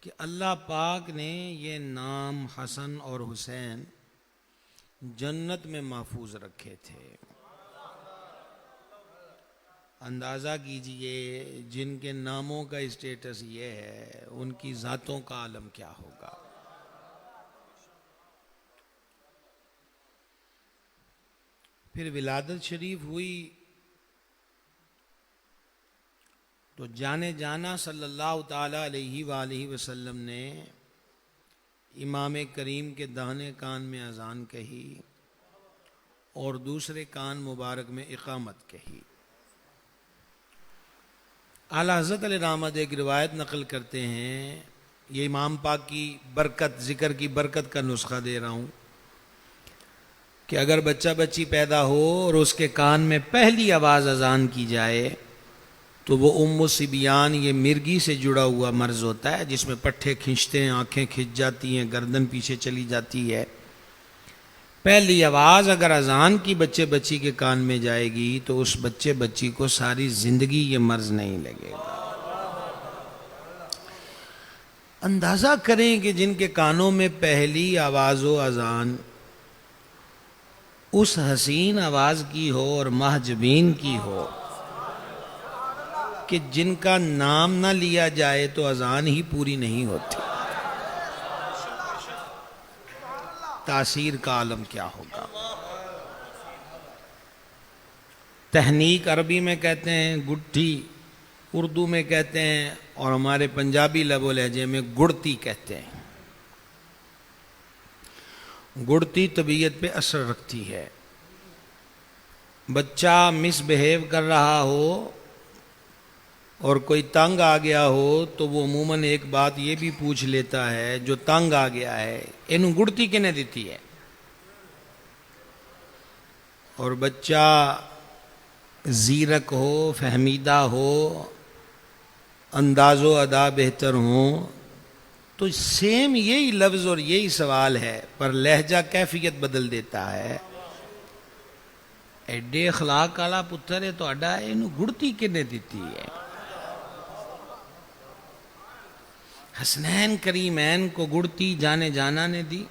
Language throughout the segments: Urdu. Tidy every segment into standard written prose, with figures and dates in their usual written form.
کہ اللہ پاک نے یہ نام حسن اور حسین جنت میں محفوظ رکھے تھے۔ اندازہ کیجئے جن کے ناموں کا اسٹیٹس یہ ہے ان کی ذاتوں کا عالم کیا ہوگا۔ پھر ولادت شریف ہوئی تو جانے جانا صلی اللہ تعالی علیہ وآلہ وسلم نے امام کریم کے داہنے کان میں اذان کہی اور دوسرے کان مبارک میں اقامت کہی۔ اعلیٰ حضرت علیہ رحمت ایک روایت نقل کرتے ہیں، یہ امام پاک کی برکت، ذکر کی برکت کا نسخہ دے رہا ہوں، کہ اگر بچہ بچی پیدا ہو اور اس کے کان میں پہلی آواز اذان کی جائے تو وہ ام الصبیان، یہ مرگی سے جڑا ہوا مرض ہوتا ہے جس میں پٹھے کھنچتے ہیں، آنکھیں کھنچ جاتی ہیں، گردن پیچھے چلی جاتی ہے۔ پہلی آواز اگر اذان کی بچے بچی کے کان میں جائے گی تو اس بچے بچی کو ساری زندگی یہ مرض نہیں لگے گا۔ اندازہ کریں کہ جن کے کانوں میں پہلی آواز و اذان اس حسین آواز کی ہو اور محجبین کی ہو کہ جن کا نام نہ لیا جائے تو اذان ہی پوری نہیں ہوتی، تاثیر کا عالم کیا ہوگا۔ تہنیک عربی میں کہتے ہیں، گڈھی اردو میں کہتے ہیں، اور ہمارے پنجابی لب و لہجے میں گڑتی کہتے ہیں۔ گڑتی طبیعت پہ اثر رکھتی ہے۔ بچہ مس بہیو کر رہا ہو اور کوئی تنگ آ گیا ہو تو وہ عموماً ایک بات یہ بھی پوچھ لیتا ہے، جو تنگ آ گیا ہے اینوں گڑتی کنے دیتی ہے۔ اور بچہ زیرک ہو، فہمیدہ ہو، انداز و ادا بہتر ہو تو سیم یہی لفظ اور یہی سوال ہے، پر لہجہ کیفیت بدل دیتا ہے۔ ایڈے اخلاق والا پتر ہے تو اڈا اینوں گڑتی کنے دیتی ہے۔ حسنین کریمین کو گڑتی جانے جانا نے دی،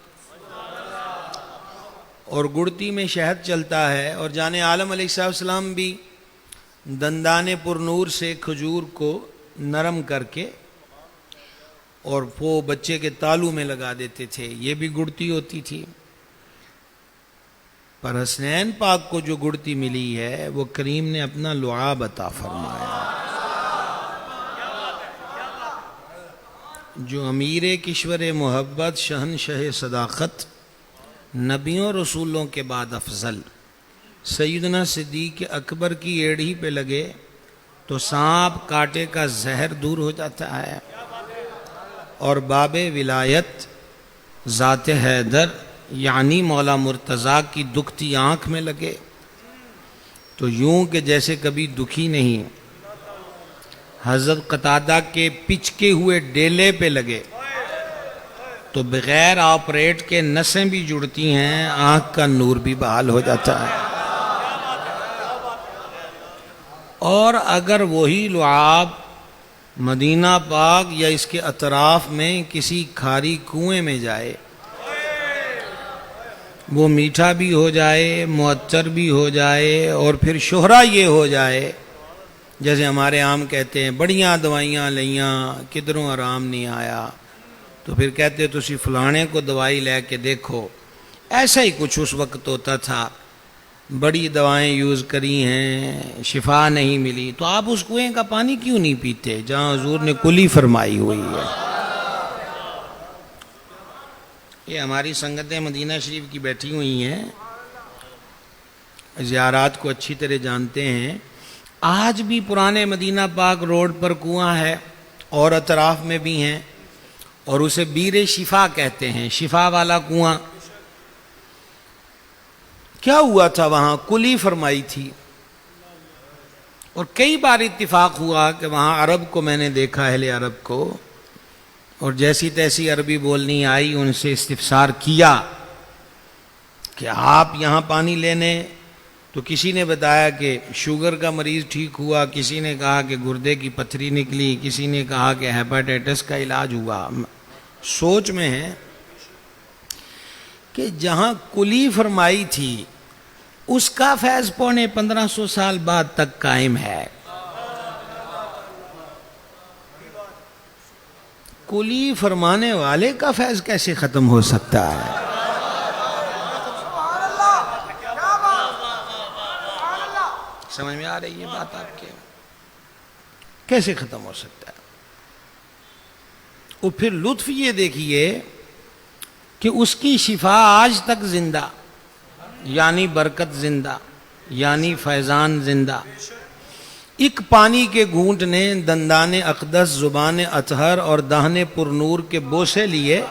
اور گڑتی میں شہد چلتا ہے، اور جانے عالم علیہ السلام بھی دندان پر نور سے کھجور کو نرم کر کے اور وہ بچے کے تالو میں لگا دیتے تھے، یہ بھی گڑتی ہوتی تھی۔ پر حسنین پاک کو جو گڑتی ملی ہے وہ کریم نے اپنا لعاب عطا فرمایا، جو امیر کشور محبت، شہنشاہ صداقت، نبیوں رسولوں کے بعد افضل سیدنا صدیق اکبر کی ایڑھی پہ لگے تو سانپ کاٹے کا زہر دور ہو جاتا ہے، اور باب ولایت ذات حیدر یعنی مولا مرتضیٰ کی دکھتی آنکھ میں لگے تو یوں کہ جیسے کبھی دکھی نہیں۔ حضرت قتادہ کے پچکے ہوئے ڈیلے پہ لگے تو بغیر آپریٹ کے نسیں بھی جڑتی ہیں، آنکھ کا نور بھی بحال ہو جاتا ہے۔ اور اگر وہی لعاب مدینہ پاک یا اس کے اطراف میں کسی کھاری کنویں میں جائے، وہ میٹھا بھی ہو جائے، معطر بھی ہو جائے، اور پھر شہرہ یہ ہو جائے جیسے ہمارے عام کہتے ہیں بڑیاں دوائیاں لیاں کدھروں آرام نہیں آیا، تو پھر کہتے تسی فلانے کو دوائی لے کے دیکھو۔ ایسا ہی کچھ اس وقت ہوتا تھا، بڑی دوائیں یوز کری ہیں، شفا نہیں ملی، تو آپ اس کنویں کا پانی کیوں نہیں پیتے جہاں حضور نے کلی فرمائی ہوئی ہے۔ یہ ہماری سنگتیں مدینہ شریف کی بیٹھی ہوئی ہیں، زیارات کو اچھی طرح جانتے ہیں۔ آج بھی پرانے مدینہ پاک روڈ پر کنواں ہے اور اطراف میں بھی ہیں، اور اسے بیر شفا کہتے ہیں، شفا والا کنواں۔ کیا ہوا تھا وہاں؟ کلی فرمائی تھی، اور کئی بار اتفاق ہوا کہ وہاں عرب کو میں نے دیکھا، اہل عرب کو، اور جیسی تیسی عربی بولنی آئی ان سے استفسار کیا کہ آپ یہاں پانی لینے تو کسی نے بتایا کہ شوگر کا مریض ٹھیک ہوا، کسی نے کہا کہ گردے کی پتھری نکلی، کسی نے کہا کہ ہیپاٹائٹس کا علاج ہوا۔ سوچ میں ہے کہ جہاں کلی فرمائی تھی اس کا فیض 1500 سال بعد تک قائم ہے، کلی فرمانے والے کا فیض کیسے ختم ہو سکتا ہے؟ سمجھ میں آ رہی ہے بات آپ کے؟ کیسے ختم ہو سکتا ہے؟ اور پھر لطف یہ دیکھیے کہ اس کی شفا آج تک زندہ، یعنی برکت زندہ، یعنی فیضان زندہ۔ ایک پانی کے گھونٹ نے دندان اقدس، زبان اطہر اور دہن پر نور کے بوسے لیے،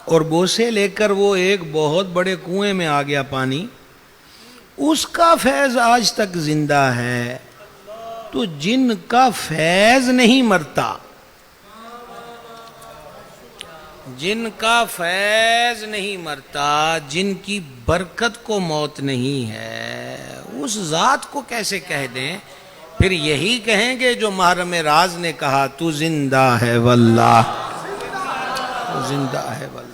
اور بوسے لے کر وہ ایک بہت بڑے کنویں میں آ گیا پانی، اس کا فیض آج تک زندہ ہے۔ تو جن کا فیض نہیں مرتا، جن کا فیض نہیں مرتا، جن کی برکت کو موت نہیں ہے، اس ذات کو کیسے کہہ دیں؟ پھر یہی کہیں گے جو محرم راز نے کہا، تو زندہ ہے واللہ، تو زندہ ہے واللہ۔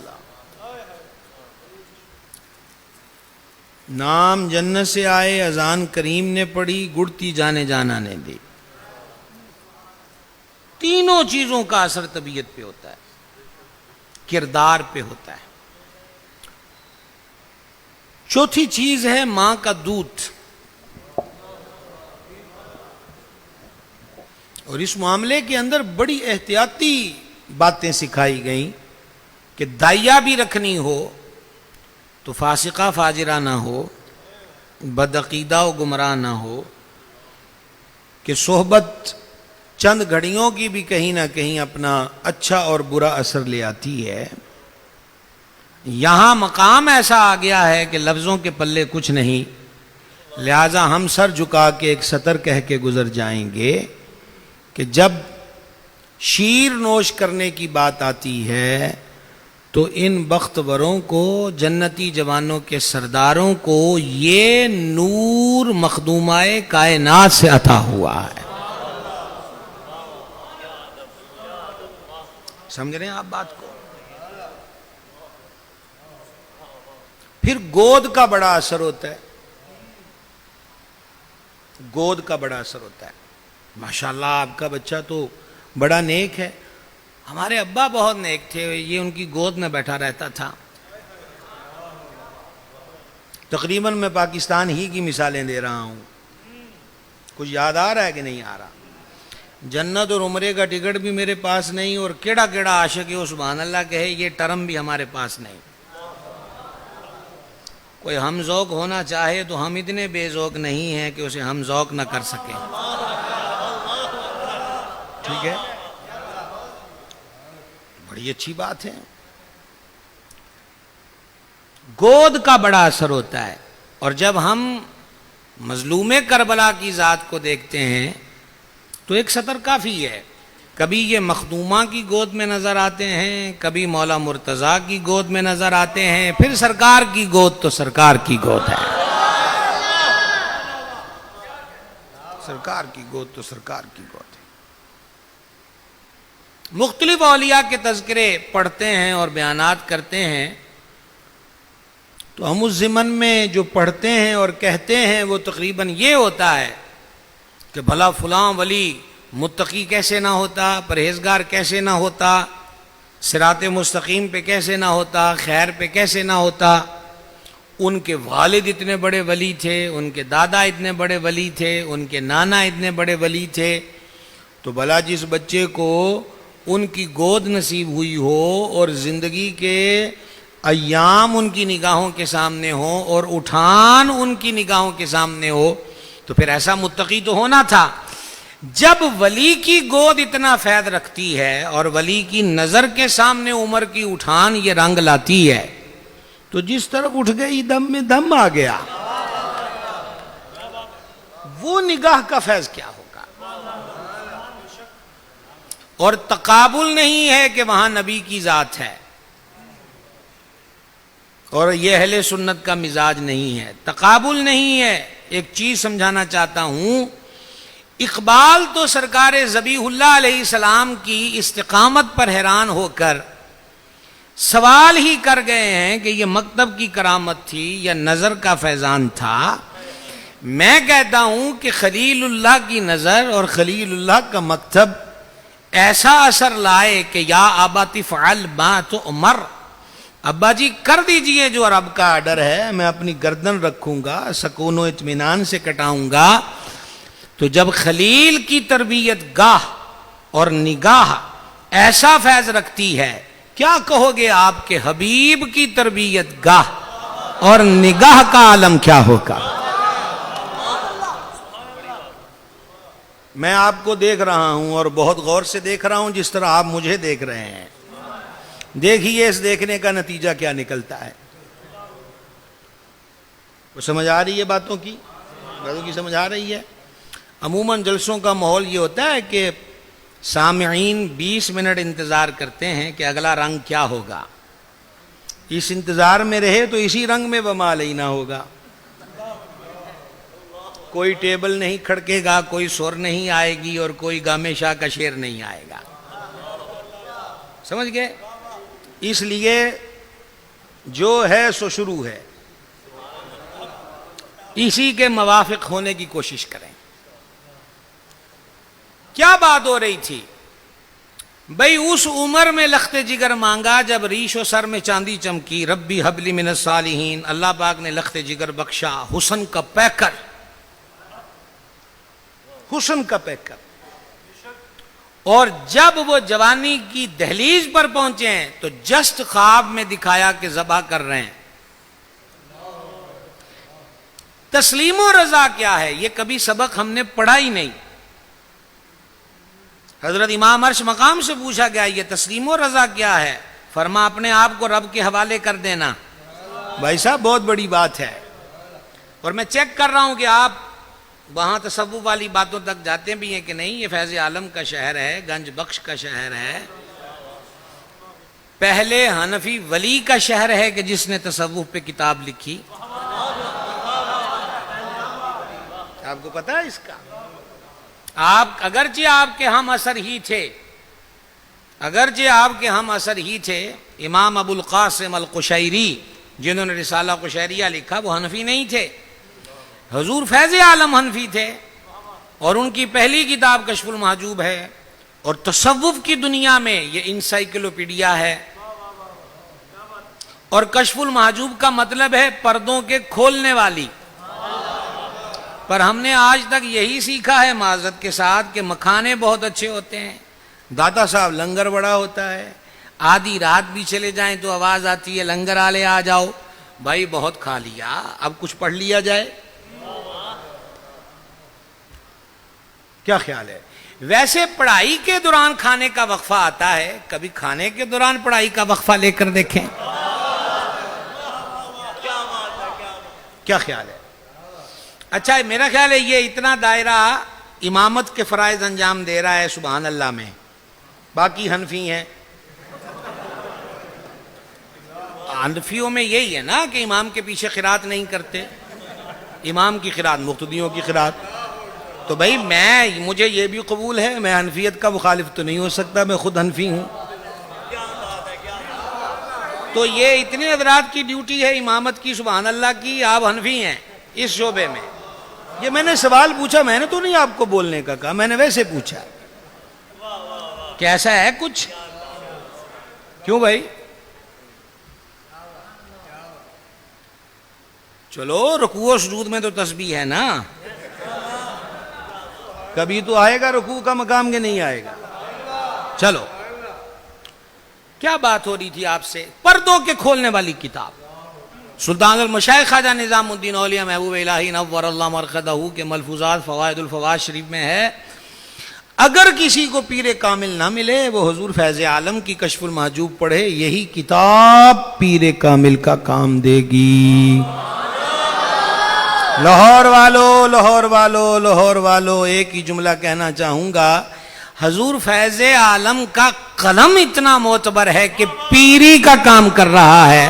نام جنت سے آئے، اذان کریم نے پڑھی، گڑتی جانے جانا نے دی۔ تینوں چیزوں کا اثر طبیعت پہ ہوتا ہے، کردار پہ ہوتا ہے۔ چوتھی چیز ہے ماں کا دودھ، اور اس معاملے کے اندر بڑی احتیاطی باتیں سکھائی گئیں کہ دائیا بھی رکھنی ہو تو فاسقہ فاجرہ نہ ہو، بدعقیدہ و گمراہ نہ ہو، کہ صحبت چند گھڑیوں کی بھی کہیں نہ کہیں اپنا اچھا اور برا اثر لے آتی ہے۔ یہاں مقام ایسا آ گیا ہے کہ لفظوں کے پلے کچھ نہیں، لہذا ہم سر جھکا کے ایک سطر کہہ کے گزر جائیں گے کہ جب شیر نوش کرنے کی بات آتی ہے تو ان بختوروں کو، جنتی جوانوں کے سرداروں کو، یہ نور مخدومہ کائنات سے عطا ہوا ہے۔ سمجھ رہے ہیں آپ بات کو؟ پھر گود کا بڑا اثر ہوتا ہے، گود کا بڑا اثر ہوتا ہے۔ ماشاءاللہ آپ کا بچہ تو بڑا نیک ہے، ہمارے ابا بہت نیک تھے، یہ ان کی گود میں بیٹھا رہتا تھا۔ تقریباً میں پاکستان ہی کی مثالیں دے رہا ہوں، کچھ یاد آ رہا ہے کہ نہیں آ رہا؟ جنت اور عمرے کا ٹکٹ بھی میرے پاس نہیں، اور کیڑا کیڑا عاشق ہے وہ سبحان اللہ کہے، یہ ٹرم بھی ہمارے پاس نہیں۔ کوئی ہم ذوق ہونا چاہے تو ہم اتنے بے ذوق نہیں ہیں کہ اسے ہم ذوق نہ کر سکیں، ٹھیک ہے؟ بڑی اچھی بات ہے۔ گود کا بڑا اثر ہوتا ہے، اور جب ہم مظلوم کربلا کی ذات کو دیکھتے ہیں تو ایک سطر کافی ہے۔ کبھی یہ مخدومہ کی گود میں نظر آتے ہیں، کبھی مولا مرتضیٰ کی گود میں نظر آتے ہیں، پھر سرکار کی گود تو سرکار کی گود ہے، سرکار کی گود تو سرکار کی گود ہے۔ مختلف اولیاء کے تذکرے پڑھتے ہیں اور بیانات کرتے ہیں تو ہم اس ضمن میں جو پڑھتے ہیں اور کہتے ہیں وہ تقریباً یہ ہوتا ہے کہ بھلا فلاں ولی متقی کیسے نہ ہوتا، پرہیزگار کیسے نہ ہوتا، صراط مستقیم پہ کیسے نہ ہوتا، خیر پہ کیسے نہ ہوتا، ان کے والد اتنے بڑے ولی تھے، ان کے دادا اتنے بڑے ولی تھے، ان کے نانا اتنے بڑے ولی تھے، تو بھلا جس بچے کو ان کی گود نصیب ہوئی ہو اور زندگی کے ایام ان کی نگاہوں کے سامنے ہو اور اٹھان ان کی نگاہوں کے سامنے ہو، تو پھر ایسا متقی تو ہونا تھا۔ جب ولی کی گود اتنا فیض رکھتی ہے اور ولی کی نظر کے سامنے عمر کی اٹھان یہ رنگ لاتی ہے تو جس طرف اٹھ گئی دم میں دم آ گیا، وہ نگاہ کا فیض کیا ہوگا؟ اور تقابل نہیں ہے کہ وہاں نبی کی ذات ہے، اور یہ اہل سنت کا مزاج نہیں ہے، تقابل نہیں ہے۔ ایک چیز سمجھانا چاہتا ہوں، اقبال تو سرکار ذبیح اللہ علیہ السلام کی استقامت پر حیران ہو کر سوال ہی کر گئے ہیں کہ یہ مکتب کی کرامت تھی یا نظر کا فیضان تھا۔ میں کہتا ہوں کہ خلیل اللہ کی نظر اور خلیل اللہ کا مکتب ایسا اثر لائے کہ یا ابا فعل ما تؤمر، ابا جی کر دیجئے جو رب کا آرڈر ہے، میں اپنی گردن رکھوں گا، سکون و اطمینان سے کٹاؤں گا۔ تو جب خلیل کی تربیت گاہ اور نگاہ ایسا فیض رکھتی ہے، کیا کہو گے آپ کے حبیب کی تربیت گاہ اور نگاہ کا عالم کیا ہوگا؟ میں آپ کو دیکھ رہا ہوں اور بہت غور سے دیکھ رہا ہوں، جس طرح آپ مجھے دیکھ رہے ہیں۔ دیکھیے اس دیکھنے کا نتیجہ کیا نکلتا ہے۔ وہ سمجھ آ رہی ہے باتوں کی سمجھ آ رہی ہے؟ عموماً جلسوں کا ماحول یہ ہوتا ہے کہ سامعین 20 منٹ انتظار کرتے ہیں کہ اگلا رنگ کیا ہوگا، اس انتظار میں رہے تو اسی رنگ میں وما علینا ہوگا۔ کوئی ٹیبل نہیں کھڑکے گا، کوئی سور نہیں آئے گی اور کوئی گامے شاہ کا شعر نہیں آئے گا۔ سمجھ گئے؟ اس لیے جو ہے سو شروع ہے، اسی کے موافق ہونے کی کوشش کریں۔ کیا بات ہو رہی تھی؟ بھئی اس عمر میں لخت جگر مانگا جب ریش و سر میں چاندی چمکی، ربی حبلی من الصالحین، اللہ پاک نے لخت جگر بخشا، حسن کا پیکر، حسن کا پیکر۔ اور جب وہ جوانی کی دہلیز پر پہنچے ہیں تو جسٹ خواب میں دکھایا کہ ذبح کر رہے ہیں۔ تسلیم و رضا کیا ہے؟ یہ کبھی سبق ہم نے پڑھا ہی نہیں۔ حضرت امام عرش مقام سے پوچھا گیا یہ تسلیم و رضا کیا ہے؟ فرما اپنے آپ کو رب کے حوالے کر دینا۔ بھائی صاحب بہت بڑی بات ہے، اور میں چیک کر رہا ہوں کہ آپ وہاں تصوف والی باتوں تک جاتے بھی ہیں کہ نہیں۔ یہ فیض عالم کا شہر ہے، گنج بخش کا شہر ہے، پہلے حنفی ولی کا شہر ہے کہ جس نے تصوف پہ کتاب لکھی۔ آپ کو پتا ہے اس کا؟ آپ اگرچہ آپ کے ہم اثر ہی تھے، اگرچہ آپ کے ہم اثر ہی تھے، امام ابو القاسم القشیری جنہوں نے رسالہ قشیریہ لکھا وہ حنفی نہیں تھے، حضور فیض عالم حنفی تھے، اور ان کی پہلی کتاب کشف المحجوب ہے، اور تصوف کی دنیا میں یہ انسائیکلوپیڈیا ہے۔ اور کشف المحجوب کا مطلب ہے پردوں کے کھولنے والی۔ پر ہم نے آج تک یہی سیکھا ہے معذرت کے ساتھ کہ مکھانے بہت اچھے ہوتے ہیں، داتا صاحب لنگر بڑا ہوتا ہے، آدھی رات بھی چلے جائیں تو آواز آتی ہے لنگر والے آ جاؤ۔ بھائی بہت کھا لیا، اب کچھ پڑھ لیا جائے۔ کیا خیال ہے؟ ویسے پڑھائی کے دوران کھانے کا وقفہ آتا ہے، کبھی کھانے کے دوران پڑھائی کا وقفہ لے کر دیکھیں۔ کیا خیال ہے؟ اچھا میرا خیال ہے یہ اتنا دائرہ امامت کے فرائض انجام دے رہا ہے سبحان اللہ میں، باقی حنفی ہیں۔ حنفیوں میں یہی ہے نا کہ امام کے پیچھے قرات نہیں کرتے، امام کی قرات مقتدیوں کی قرات۔ تو بھائی مجھے یہ بھی قبول ہے، میں حنفیت کا مخالف تو نہیں ہو سکتا، میں خود حنفی ہوں۔ تو یہ اتنے حضرات کی ڈیوٹی ہے امامت کی سبحان اللہ کی، آپ حنفی ہیں اس شعبے میں۔ یہ میں نے سوال پوچھا، میں نے تو نہیں آپ کو بولنے کا کہا، میں نے ویسے پوچھا کیسا ہے کچھ؟ کیوں بھائی؟ چلو رکوع و سجود میں تو تسبیح ہے نا، کبھی تو آئے گا رکوع کا مقام کے نہیں آئے گا۔ چلو کیا بات ہو رہی تھی آپ سے؟ پردوں کے کھولنے والی کتاب، سلطان المشائخ خواجہ نظام الدین اولیاء محبوب الہی نور اللہ مرقدہ کے ملفوظات فوائد الفوائد شریف میں ہے، اگر کسی کو پیر کامل نہ ملے وہ حضور فیض عالم کی کشف المحجوب پڑھے، یہی کتاب پیر کامل کا کام دے گی۔ لاہور والو لاہور والو لاہور والو ایک ہی جملہ کہنا چاہوں گا، حضور فیض عالم کا قلم اتنا معتبر ہے کہ پیری کا کام کر رہا ہے۔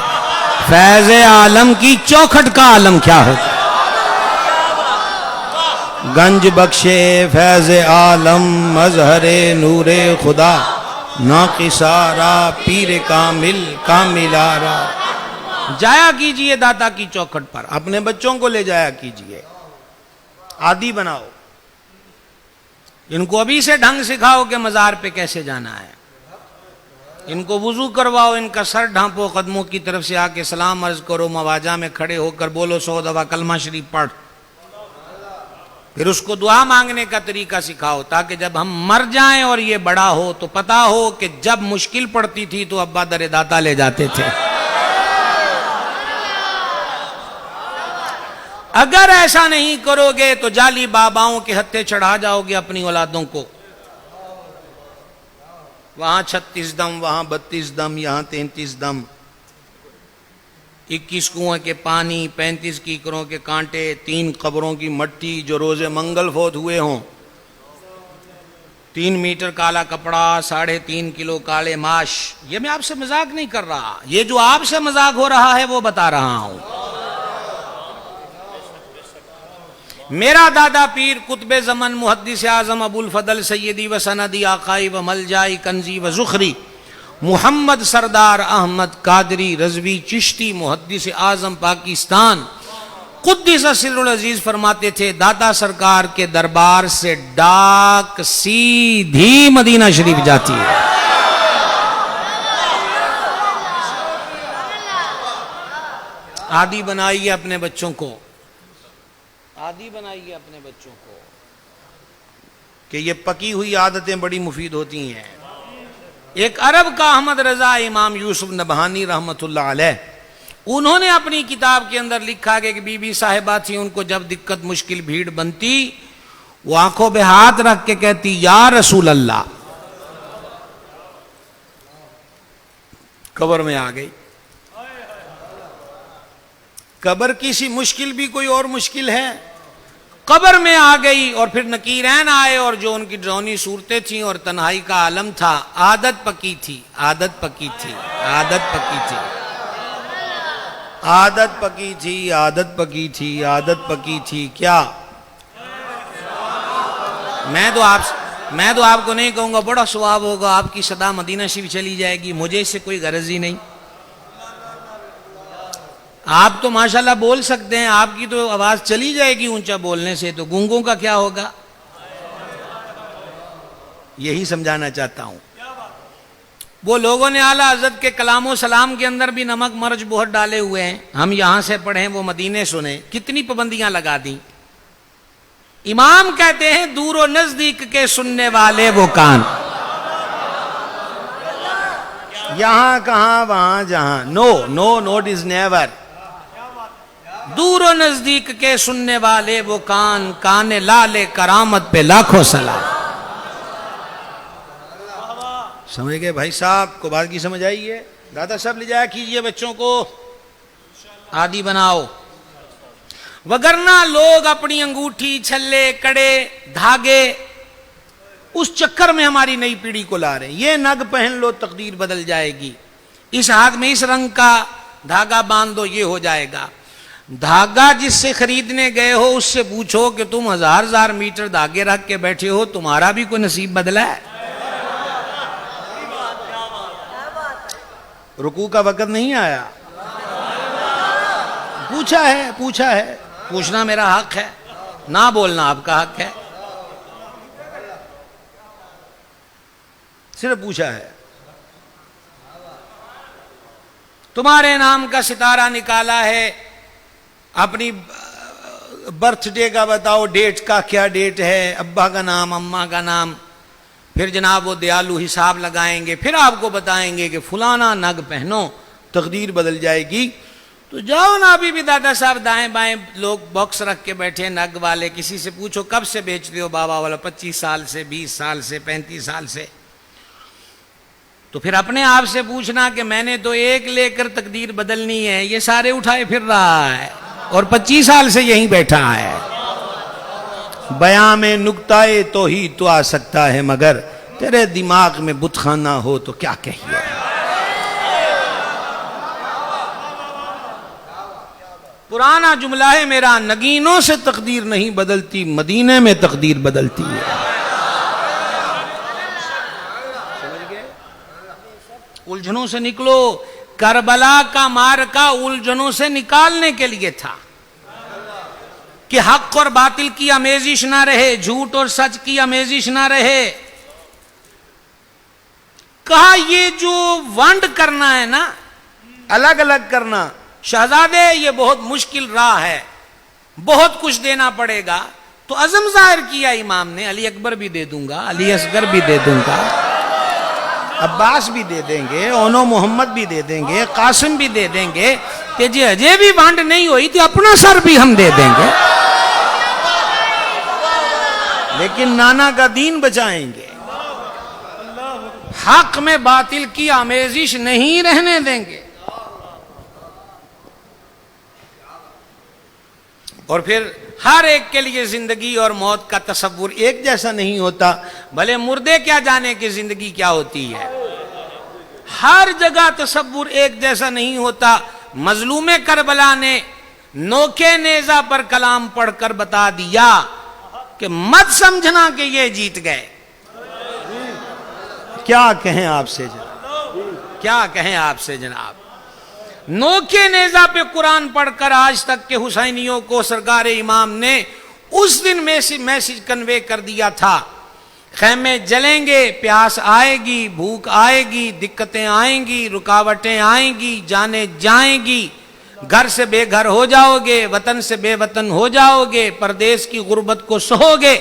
فیض عالم کی چوکھٹ کا عالم کیا ہوتا؟ گنج بخشے فیض عالم مظہر نور خدا ناقصارا پیر کامل کاملارا. جایا کیجئے داتا کی چوکھٹ پر، اپنے بچوں کو لے جایا کیجئے، عادی بناؤ ان کو، ابھی سے ڈھنگ سکھاؤ کہ مزار پہ کیسے جانا ہے. ان کو وضو کرواؤ، ان کا سر ڈھانپو، قدموں کی طرف سے آ کے سلام عرض کرو، مواجہ میں کھڑے ہو کر بولو 100 دفعہ کلمہ شریف پڑھ. پھر اس کو دعا مانگنے کا طریقہ سکھاؤ تاکہ جب ہم مر جائیں اور یہ بڑا ہو تو پتا ہو کہ جب مشکل پڑتی تھی تو ابا در داتا لے جاتے تھے. اگر ایسا نہیں کرو گے تو جعلی باباؤں کے ہتھے چڑھا جاؤ گے اپنی اولادوں کو. وہاں 36 دم، وہاں 32 دم، یہاں 33 دم، 21 کنویں کے پانی، 35 کیکروں کے کانٹے، 3 قبروں کی مٹی جو روز منگل فوت ہوئے ہوں، 3 میٹر کالا کپڑا، 3.5 کلو کالے ماش. یہ میں آپ سے مذاق نہیں کر رہا، یہ جو آپ سے مذاق ہو رہا ہے وہ بتا رہا ہوں. میرا دادا پیر قطب زمن محدث اعظم ابو الفضل سیدی و سندی آقائی و ملجائی کنزی و زخری محمد سردار احمد قادری رضوی چشتی محدث اعظم پاکستان قدس سر العزیز فرماتے تھے، داتا سرکار کے دربار سے ڈاک سیدھی مدینہ شریف جاتی ہے. عادی بنائیے اپنے بچوں کو، عادی بنائیے اپنے بچوں کو کہ یہ پکی ہوئی عادتیں بڑی مفید ہوتی ہیں. ایک عرب کا احمد رضا امام یوسف نبہانی رحمت اللہ علیہ، انہوں نے اپنی کتاب کے اندر لکھا کہ بی بی صاحبہ تھی، ان کو جب دقت مشکل بھیڑ بنتی وہ آنکھوں پہ ہاتھ رکھ کے کہتی یا رسول اللہ. قبر میں آ گئی. قبر کی سی مشکل بھی کوئی اور مشکل ہے، قبر میں آ گئی. اور پھر نکیرین آئے اور جو ان کی ڈرونی صورتیں تھیں اور تنہائی کا عالم تھا، عادت پکی تھی، عادت پکی تھی، عادت پکی تھی، عادت پکی تھی، عادت پکی تھی، عادت پکی تھی. کیا میں تو آپ کو نہیں کہوں گا بڑا ثواب ہوگا، آپ کی صدا مدینہ شریف چلی جائے گی، مجھے اس سے کوئی غرض ہی نہیں. آپ تو ماشاءاللہ بول سکتے ہیں، آپ کی تو آواز چلی جائے گی اونچا بولنے سے، تو گونگوں کا کیا ہوگا؟ یہی سمجھانا چاہتا ہوں. وہ لوگوں نے اعلیٰ حضرت کے کلام و سلام کے اندر بھی نمک مرچ بہت ڈالے ہوئے ہیں، ہم یہاں سے پڑھیں وہ مدینے سنیں، کتنی پابندیاں لگا دیں. امام کہتے ہیں دور و نزدیک کے سننے والے وہ کان، یہاں کہاں وہاں جہاں، نو نوٹ از نیور. دور و نزدیک کے سننے والے وہ کان، کان لال کرامت پہ لاکھوں سلام. سمجھ گئے بھائی صاحب کو بات کی سمجھ آئی ہے؟ دادا صاحب لے جایا کیجئے بچوں کو، عادی بناؤ. وگرنہ لوگ اپنی انگوٹھی، چھلے، کڑے، دھاگے اس چکر میں ہماری نئی پیڑھی کو لا رہے ہیں. یہ نگ پہن لو تقدیر بدل جائے گی، اس ہاتھ میں اس رنگ کا دھاگا باندھ دو یہ ہو جائے گا. دھاگا جس سے خریدنے گئے ہو اس سے پوچھو کہ تم ہزار میٹر دھاگے رکھ کے بیٹھے ہو، تمہارا بھی کوئی نصیب بدلا ہے؟ رکوع کا وقت نہیں آیا، پوچھا ہے، پوچھنا میرا حق ہے، نہ بولنا آپ کا حق ہے، صرف پوچھا ہے. تمہارے نام کا ستارہ نکالا ہے، اپنی برتھ ڈے کا بتاؤ، ڈیٹ کا کیا ڈیٹ ہے، ابا کا نام، اماں کا نام، پھر جناب وہ دیالو حساب لگائیں گے، پھر آپ کو بتائیں گے کہ فلانا نگ پہنو تقدیر بدل جائے گی. تو جاؤ نا، ابھی بھی دادا صاحب دائیں بائیں لوگ باکس رکھ کے بیٹھے نگ والے، کسی سے پوچھو کب سے بیچتے ہو بابا والا؟ 25 سال سے، 20 سال سے، 35 سال سے. تو پھر اپنے آپ سے پوچھنا کہ میں نے تو ایک لے کر تقدیر بدلنی ہے، یہ سارے اٹھائے پھر رہا ہے اور 25 سال سے یہیں بیٹھا ہے. بیاں میں نکتہ توحید تو آ سکتا ہے، مگر تیرے دماغ میں بت خانہ ہو تو کیا کہیے. پرانا جملہ ہے میرا، نگینوں سے تقدیر نہیں بدلتی، مدینے میں تقدیر بدلتی ہے۔ سمجھ گئے؟ الجھنوں سے نکلو، کربلا کا معرکہ الجھنوں سے نکالنے کے لیے تھا کہ حق اور باطل کی آمیزش نہ رہے، جھوٹ اور سچ کی آمیزش نہ رہے۔ کہا یہ جو ونڈ کرنا ہے نا، الگ الگ کرنا، شہزادے یہ بہت مشکل راہ ہے، بہت کچھ دینا پڑے گا۔ تو عزم ظاہر کیا امام نے، علی اکبر بھی دے دوں گا، علی اصغر بھی دے دوں گا، عباس بھی دے دیں گے، اونو محمد بھی دے دیں گے، قاسم بھی دے دیں گے، کہ جی اجے بھی ونڈ نہیں ہوئی تو اپنا سر بھی ہم دے دیں گے، لیکن نانا کا دین بچائیں گے، حق میں باطل کی آمیزش نہیں رہنے دیں گے۔ اور پھر ہر ایک کے لیے زندگی اور موت کا تصور ایک جیسا نہیں ہوتا، بھلے مردے کیا جانے کہ زندگی کیا ہوتی ہے، ہر جگہ تصور ایک جیسا نہیں ہوتا۔ مظلوم کربلا نے نوکے نیزہ پر کلام پڑھ کر بتا دیا کہ مت سمجھنا کہ یہ جیت گئے۔ کیا کہیں آپ سے جناب، کیا کہیں آپ سے جناب، نوکے نیزہ پہ قرآن پڑھ کر آج تک کے حسینیوں کو سرکار امام نے اس دن میسج کنوے کر دیا تھا، خیمے جلیں گے، پیاس آئے گی، بھوک آئے گی، دقتیں آئیں گی، رکاوٹیں آئیں گی، جانیں جائیں گی، گھر سے بے گھر ہو جاؤ گے، وطن سے بے وطن ہو جاؤ گے، پردیس کی غربت کو سہو گے،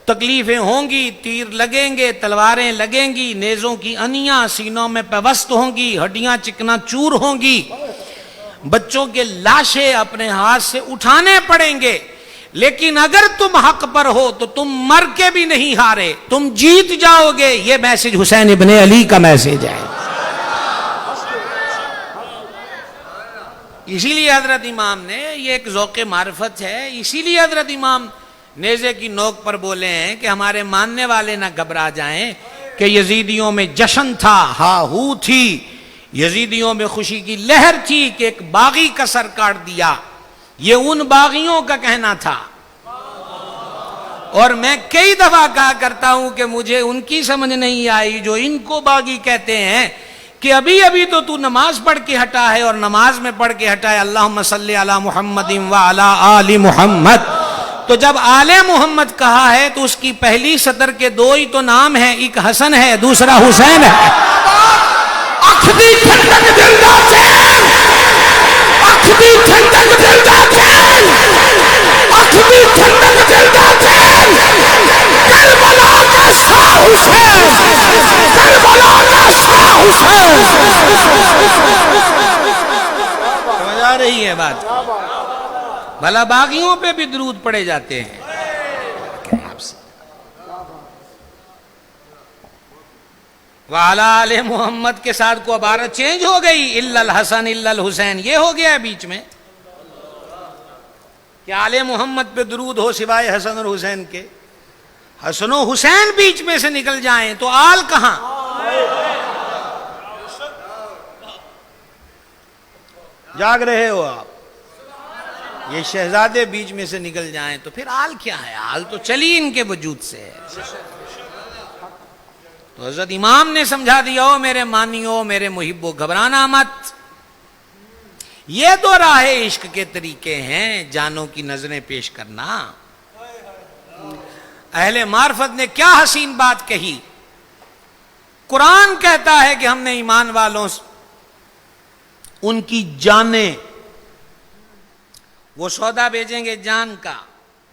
تکلیفیں ہوں گی، تیر لگیں گے، تلواریں لگیں گی، نیزوں کی انیاں سینوں میں پیوست ہوں گی، ہڈیاں چکنا چور ہوں گی، بچوں کے لاشیں اپنے ہاتھ سے اٹھانے پڑیں گے، لیکن اگر تم حق پر ہو تو تم مر کے بھی نہیں ہارے، تم جیت جاؤ گے۔ یہ میسج حسین ابن علی کا میسج ہے۔ اسی لیے حضرت امام نے، یہ ایک ذوق معرفت ہے، اسی لیے حضرت امام نیزے کی نوک پر بولے ہیں کہ ہمارے ماننے والے نہ گھبرا جائیں کہ یزیدیوں میں جشن تھا، ہاں ہو تھی، یزیدیوں میں خوشی کی لہر تھی کہ ایک باغی کا سر کاٹ دیا، یہ ان باغیوں کا کہنا تھا۔ اور میں کئی دفعہ کہا کرتا ہوں کہ مجھے ان کی سمجھ نہیں آئی جو ان کو باغی کہتے ہیں، کہ ابھی ابھی تو نماز پڑھ کے ہٹا ہے، اور نماز میں پڑھ کے ہٹا ہے اللہم صلی علی محمد وعلی آل محمد، تو جب آل محمد کہا ہے تو اس کی پہلی سطر کے دو ہی تو نام ہیں، ایک حسن ہے، دوسرا حسین ہے۔ اکھدی ٹھنڈک دلدا چین، اکھدی ٹھنڈک دلدا چین، اکھدی ٹھنڈک دلدا چین، کربلا کا شاہ حسین، کربلا کا شاہ حسین۔ سمجھ آ رہی ہے بات؟ بھلا باغیوں پہ بھی درود پڑے جاتے ہیں۔ وعلی آل محمد کے ساتھ کو عبارت چینج ہو گئی، الا الحسن الا الحسین، یہ ہو گیا ہے بیچ میں کہ آل محمد پہ درود ہو سوائے حسن اور حسین کے، حسن و حسین بیچ میں سے نکل جائیں تو آل کہاں؟ جاگ رہے ہو آپ؟ یہ شہزادے بیچ میں سے نکل جائیں تو پھر آل کیا ہے؟ آل تو چلی ان کے وجود سے ہے۔ تو حضرت امام نے سمجھا دیا، ہو میرے مانیو، میرے محبو، گھبرانا مت، یہ دو راہ عشق کے طریقے ہیں، جانوں کی نظریں پیش کرنا۔ اہل معرفت نے کیا حسین بات کہی، قرآن کہتا ہے کہ ہم نے ایمان والوں ان کی جانیں، وہ سودا بیچیں گے جان کا،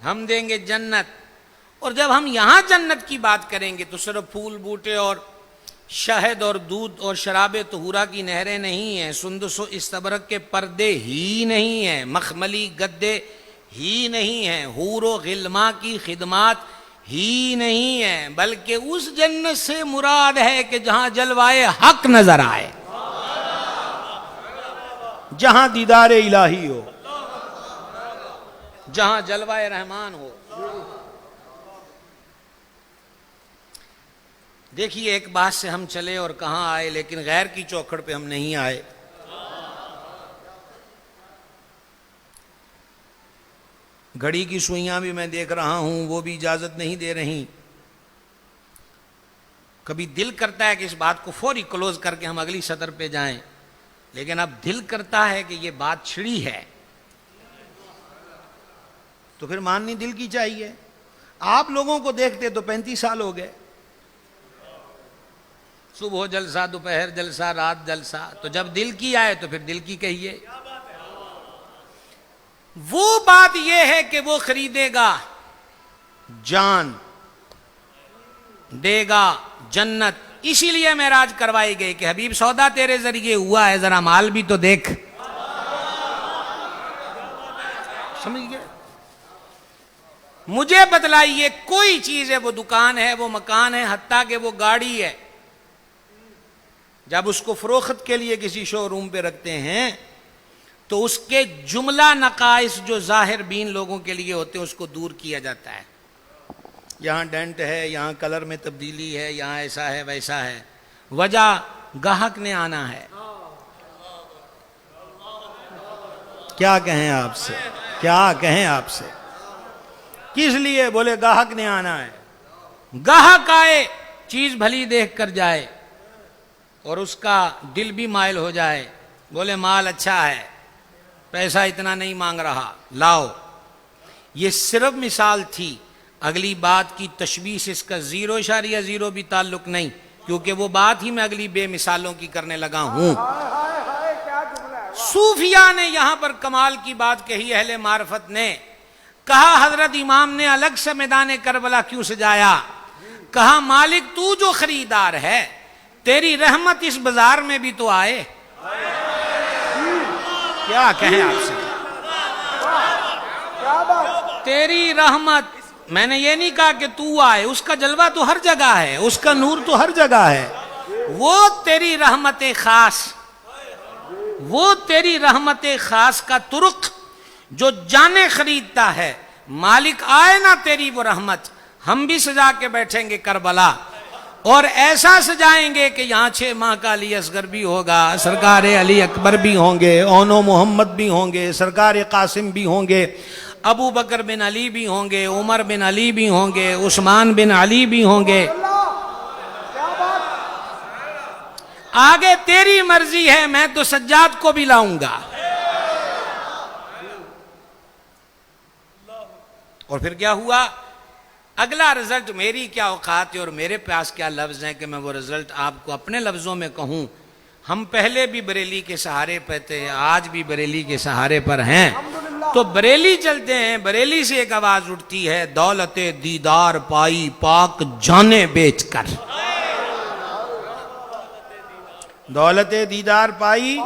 ہم دیں گے جنت۔ اور جب ہم یہاں جنت کی بات کریں گے تو صرف پھول بوٹے اور شہد اور دودھ اور شراب طہورا کی نہریں نہیں ہیں، سندس و استبرق کے پردے ہی نہیں ہیں، مخملی گدے ہی نہیں ہیں، حور و غلما کی خدمات ہی نہیں ہیں، بلکہ اس جنت سے مراد ہے کہ جہاں جلوائے حق نظر آئے، جہاں دیدار الہی ہو، جہاں جلوائے رحمان ہو۔ دیکھیے ایک بات سے ہم چلے اور کہاں آئے، لیکن غیر کی چوکھٹ پہ ہم نہیں آئے۔ گھڑی کی سوئیاں بھی میں دیکھ رہا ہوں وہ بھی اجازت نہیں دے رہی. کبھی دل کرتا ہے کہ اس بات کو فوری کلوز کر کے ہم اگلی سطر پہ جائیں، لیکن اب دل کرتا ہے کہ یہ بات چھڑی ہے تو پھر ماننی دل کی چاہیے. آپ لوگوں کو دیکھتے تو 35 سال ہو گئے، صبح جلسہ، دوپہر جلسہ، رات جلسہ، تو جب دل کی آئے تو پھر دل کی کہیے. وہ بات یہ ہے کہ وہ خریدے گا جان، دے گا جنت. اسی لیے معراج کروائی گئی کہ حبیب سودا تیرے ذریعے ہوا ہے، ذرا مال بھی تو دیکھ. سمجھ گئے؟ مجھے بتلائیے کوئی چیز ہے، وہ دکان ہے، وہ مکان ہے، حتیٰ کہ وہ گاڑی ہے، جب اس کو فروخت کے لیے کسی شو روم پہ رکھتے ہیں تو اس کے جملہ نقائص جو ظاہر بین لوگوں کے لیے ہوتے ہیں اس کو دور کیا جاتا ہے. یہاں ڈینٹ ہے، یہاں کلر میں تبدیلی ہے، یہاں ایسا ہے ویسا ہے. وجہ گاہک نے آنا ہے. کیا کہیں آپ سے، کیا کہیں آپ سے؟ کس لیے؟ بولے گاہک نے آنا ہے. گاہک آئے، چیز بھلی دیکھ کر جائے اور اس کا دل بھی مائل ہو جائے، بولے مال اچھا ہے، پیسہ اتنا نہیں مانگ رہا، لاؤ. یہ صرف مثال تھی، اگلی بات کی تشبیہ سے اس کا 0.0 بھی تعلق نہیں، کیونکہ وہ بات ہی میں اگلی بے مثالوں کی کرنے لگا ہوں. صوفیاء نے یہاں پر کمال کی بات کہی، اہل معرفت نے کہا حضرت امام نے الگ سے میدان کربلا کیوں سجایا؟ کہا مالک تو جو خریدار ہے، تیری رحمت اس بازار میں بھی تو آئے. کیا کہیں آپ سے؟ تیری رحمت، میں نے یہ نہیں کہا کہ تو آئے، اس کا جلوہ تو ہر جگہ ہے، اس کا نور تو ہر جگہ ہے. وہ تیری رحمت خاص، وہ تیری رحمت خاص کا طرق جو جانے خریدتا ہے. مالک آئے نا تیری وہ رحمت، ہم بھی سجا کے بیٹھیں گے کربلا، اور ایسا سجائیں گے کہ یہاں 6 ماہ کا علی اصغر بھی ہوگا، سرکار علی اکبر بھی ہوں گے، اونو محمد بھی ہوں گے، سرکار قاسم بھی ہوں گے، ابو بکر بن علی بھی ہوں گے، عمر بن علی بھی ہوں گے، عثمان بن علی بھی ہوں گے. آگے تیری مرضی ہے، میں تو سجاد کو بھی لاؤں گا. اور پھر کیا ہوا؟ اگلا رزلٹ، میری کیا اوقات ہے اور میرے پاس کیا لفظ ہیں کہ میں وہ رزلٹ آپ کو اپنے لفظوں میں کہوں. ہم پہلے بھی بریلی کے سہارے پہ تھے، آج بھی بریلی کے سہارے پر ہیں، تو بریلی چلتے ہیں. بریلی سے ایک آواز اٹھتی ہے، دولت دیدار پائی پاک جانے بیچ کر. دولت دیدار پائی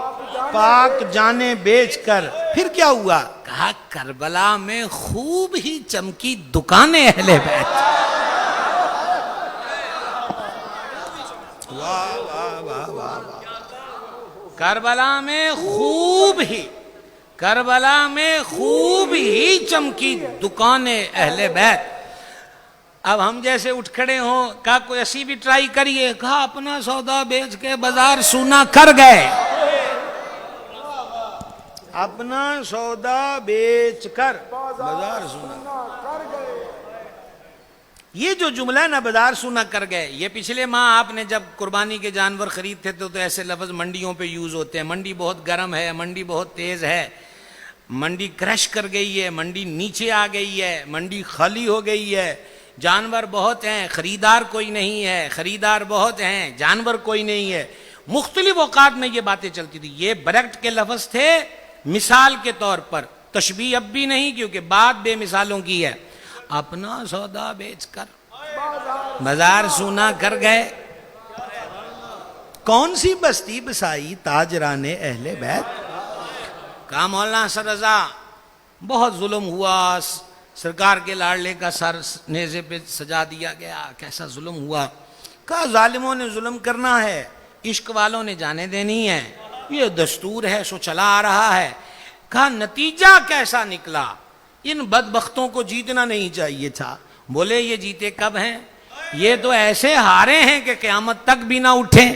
پاک جانے بیچ کر. پھر کیا ہوا؟ کہا کربلا میں خوب ہی چمکی دکانیں اہل بیت. واہ واہ واہ واہ. کربلا میں خوب ہی چمکی دکانیں اہل بیت. اب ہم جیسے اٹھ کھڑے ہوں، کہا کوئی ایسی بھی ٹرائی کریے، کہا اپنا سودا بیچ کے بازار سونا کر گئے. اپنا سودا بیچ کر بازار سونا کر گئے. یہ جو جملہ ہے نا، بازار سونا کر گئے، یہ پچھلے ماہ آپ نے جب قربانی کے جانور خریدتے تو ایسے لفظ منڈیوں پہ یوز ہوتے ہیں. منڈی بہت گرم ہے، منڈی بہت تیز ہے، منڈی کرش کر گئی ہے، منڈی نیچے آ گئی ہے، منڈی خالی ہو گئی ہے، جانور بہت ہیں، خریدار کوئی نہیں ہے، خریدار بہت ہیں، جانور کوئی نہیں ہے. مختلف اوقات میں یہ باتیں چلتی تھی. یہ بریکٹ کے لفظ تھے مثال کے طور پر، تشبیہ اب بھی نہیں، کیونکہ بات بے مثالوں کی ہے. اپنا سودا بیچ کر بازار سونا کر گئے. کون سی بستی بسائی تاجران اہل بیت؟ کہا مولانا حسن رضا بہت ظلم ہوا، سرکار کے لاڈلے کا سر نیزے پہ سجا دیا گیا، کیسا ظلم ہوا. کہا ظالموں نے ظلم کرنا ہے، عشق والوں نے جانے دینی ہے، یہ دستور ہے سو چلا آ رہا ہے. کہا نتیجہ کیسا نکلا؟ ان بدبختوں کو جیتنا نہیں چاہیے تھا. بولے یہ جیتے کب ہیں؟ یہ تو ایسے ہارے ہیں کہ قیامت تک بھی نہ اٹھیں.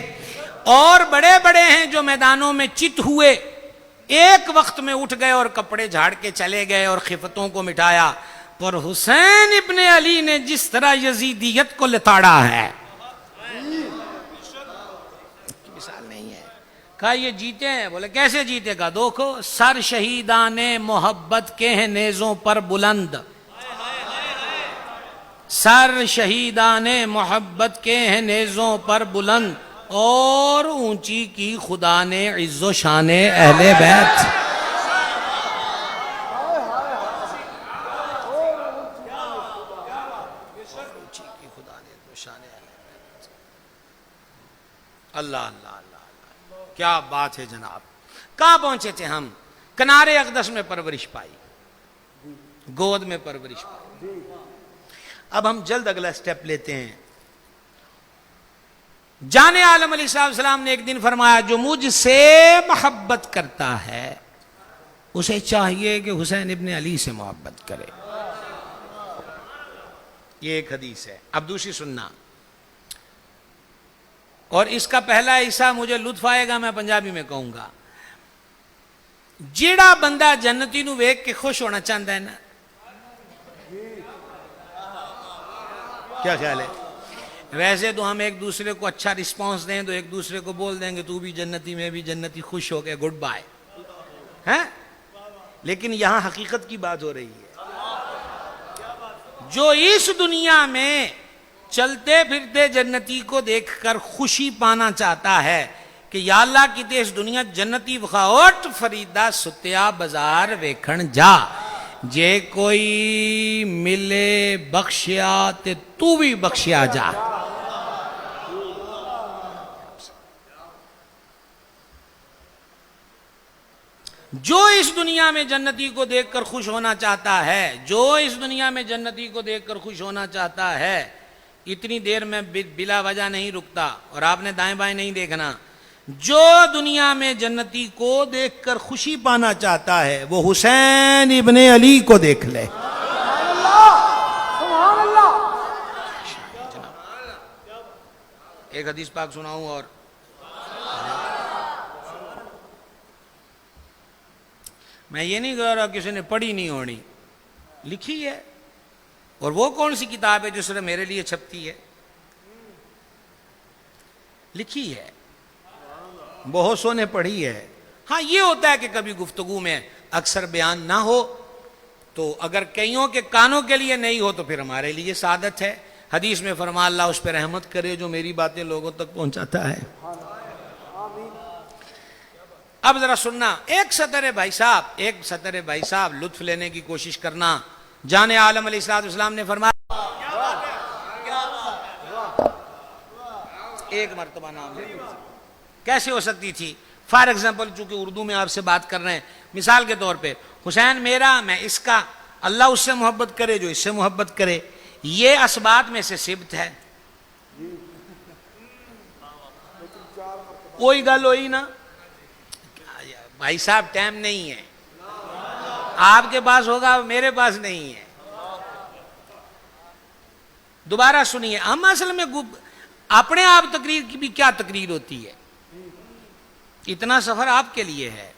اور بڑے بڑے ہیں جو میدانوں میں چت ہوئے، ایک وقت میں اٹھ گئے اور کپڑے جھاڑ کے چلے گئے اور خفتوں کو مٹایا، پر حسین ابن علی نے جس طرح یزیدیت کو لتاڑا ہے، مثال نہیں ہے۔ کہا یہ جیتے ہیں، بولے کیسے جیتے؟ گا دیکھو، سر شہیدان محبت کے ہیں نیزوں پر بلند، سر شہیدان محبت کے ہیں نیزوں پر بلند، اور اونچی کی خدا نے عز و شان اہل بیت۔ اللہ اللہ اللہ، کیا بات ہے جناب۔ کہاں پہنچے تھے ہم؟ کنارے اقدس میں پرورش پائی، گود میں پرورش پائی۔ اب ہم جلد اگلا سٹیپ لیتے ہیں۔ جان عالم علیہ السلام نے ایک دن فرمایا، جو مجھ سے محبت کرتا ہے اسے چاہیے کہ حسین ابن علی سے محبت کرے۔ یہ ایک حدیث ہے۔ اب دوسری سننا، اور اس کا پہلا حصہ مجھے لطف آئے گا، میں پنجابی میں کہوں گا۔ جیڑا بندہ جنتی نو ویکھ کے خوش ہونا چاہتا ہے نا، کیا خیال ہے؟ ویسے تو ہم ایک دوسرے کو اچھا رسپانس دیں تو ایک دوسرے کو بول دیں گے تو بھی جنتی میں بھی جنتی، خوش ہو گئے، گڈ بائے، ہیں؟ لیکن یہاں حقیقت کی بات ہو رہی ہے۔ جو اس دنیا میں چلتے پھرتے جنتی کو دیکھ کر خوشی پانا چاہتا ہے کہ یا اللہ کتے اس دنیا جنتی وخاوٹ فریدہ ستیا بازار ویکھن جا، جے کوئی ملے بخشیا تے تو بھی بخشیا جا۔ جو اس دنیا میں جنتی کو دیکھ کر خوش ہونا چاہتا ہے، جو اس دنیا میں جنتی کو دیکھ کر خوش ہونا چاہتا ہے، اتنی دیر میں بلا وجہ نہیں رکتا، اور آپ نے دائیں بائیں نہیں دیکھنا۔ جو دنیا میں جنتی کو دیکھ کر خوشی پانا چاہتا ہے وہ حسین ابن علی کو دیکھ لے۔ ایک حدیث پاک سناؤں، اور میں یہ نہیں کہہ رہا کسی نے پڑھی نہیں ہونی، لکھی ہے، اور وہ کون سی کتاب ہے جو صرف میرے لیے چھپتی ہے؟ لکھی ہے، بہت سو نے پڑھی ہے۔ ہاں یہ ہوتا ہے کہ کبھی گفتگو میں اکثر بیان نہ ہو، تو اگر کئیوں کے کانوں کے لیے نہیں ہو تو پھر ہمارے لیے سعادت ہے۔ حدیث میں فرما اللہ اس پہ رحمت کرے جو میری باتیں لوگوں تک پہنچاتا ہے۔ اب ذرا سننا، ایک سطر ہے بھائی صاحب، لطف لینے کی کوشش کرنا۔ جان عالم علیہ السلام نے فرمایا، ایک مرتبہ نام لے، کیسے ہو سکتی تھی؟ فار ایگزامپل، چونکہ اردو میں آپ سے بات کر رہے ہیں، مثال کے طور پہ حسین میرا، میں اس کا، اللہ اس سے محبت کرے جو اس سے محبت کرے، یہ اسبات میں سے صفت ہے۔ کوئی گل ہوئی نا بھائی صاحب، ٹائم نہیں ہے، آپ کے پاس ہوگا میرے پاس نہیں ہے۔ دوبارہ سنیے، ہم اصل میں اپنے آپ تقریر کی بھی کیا تقریر ہوتی ہے؟ اتنا سفر آپ کے لیے ہے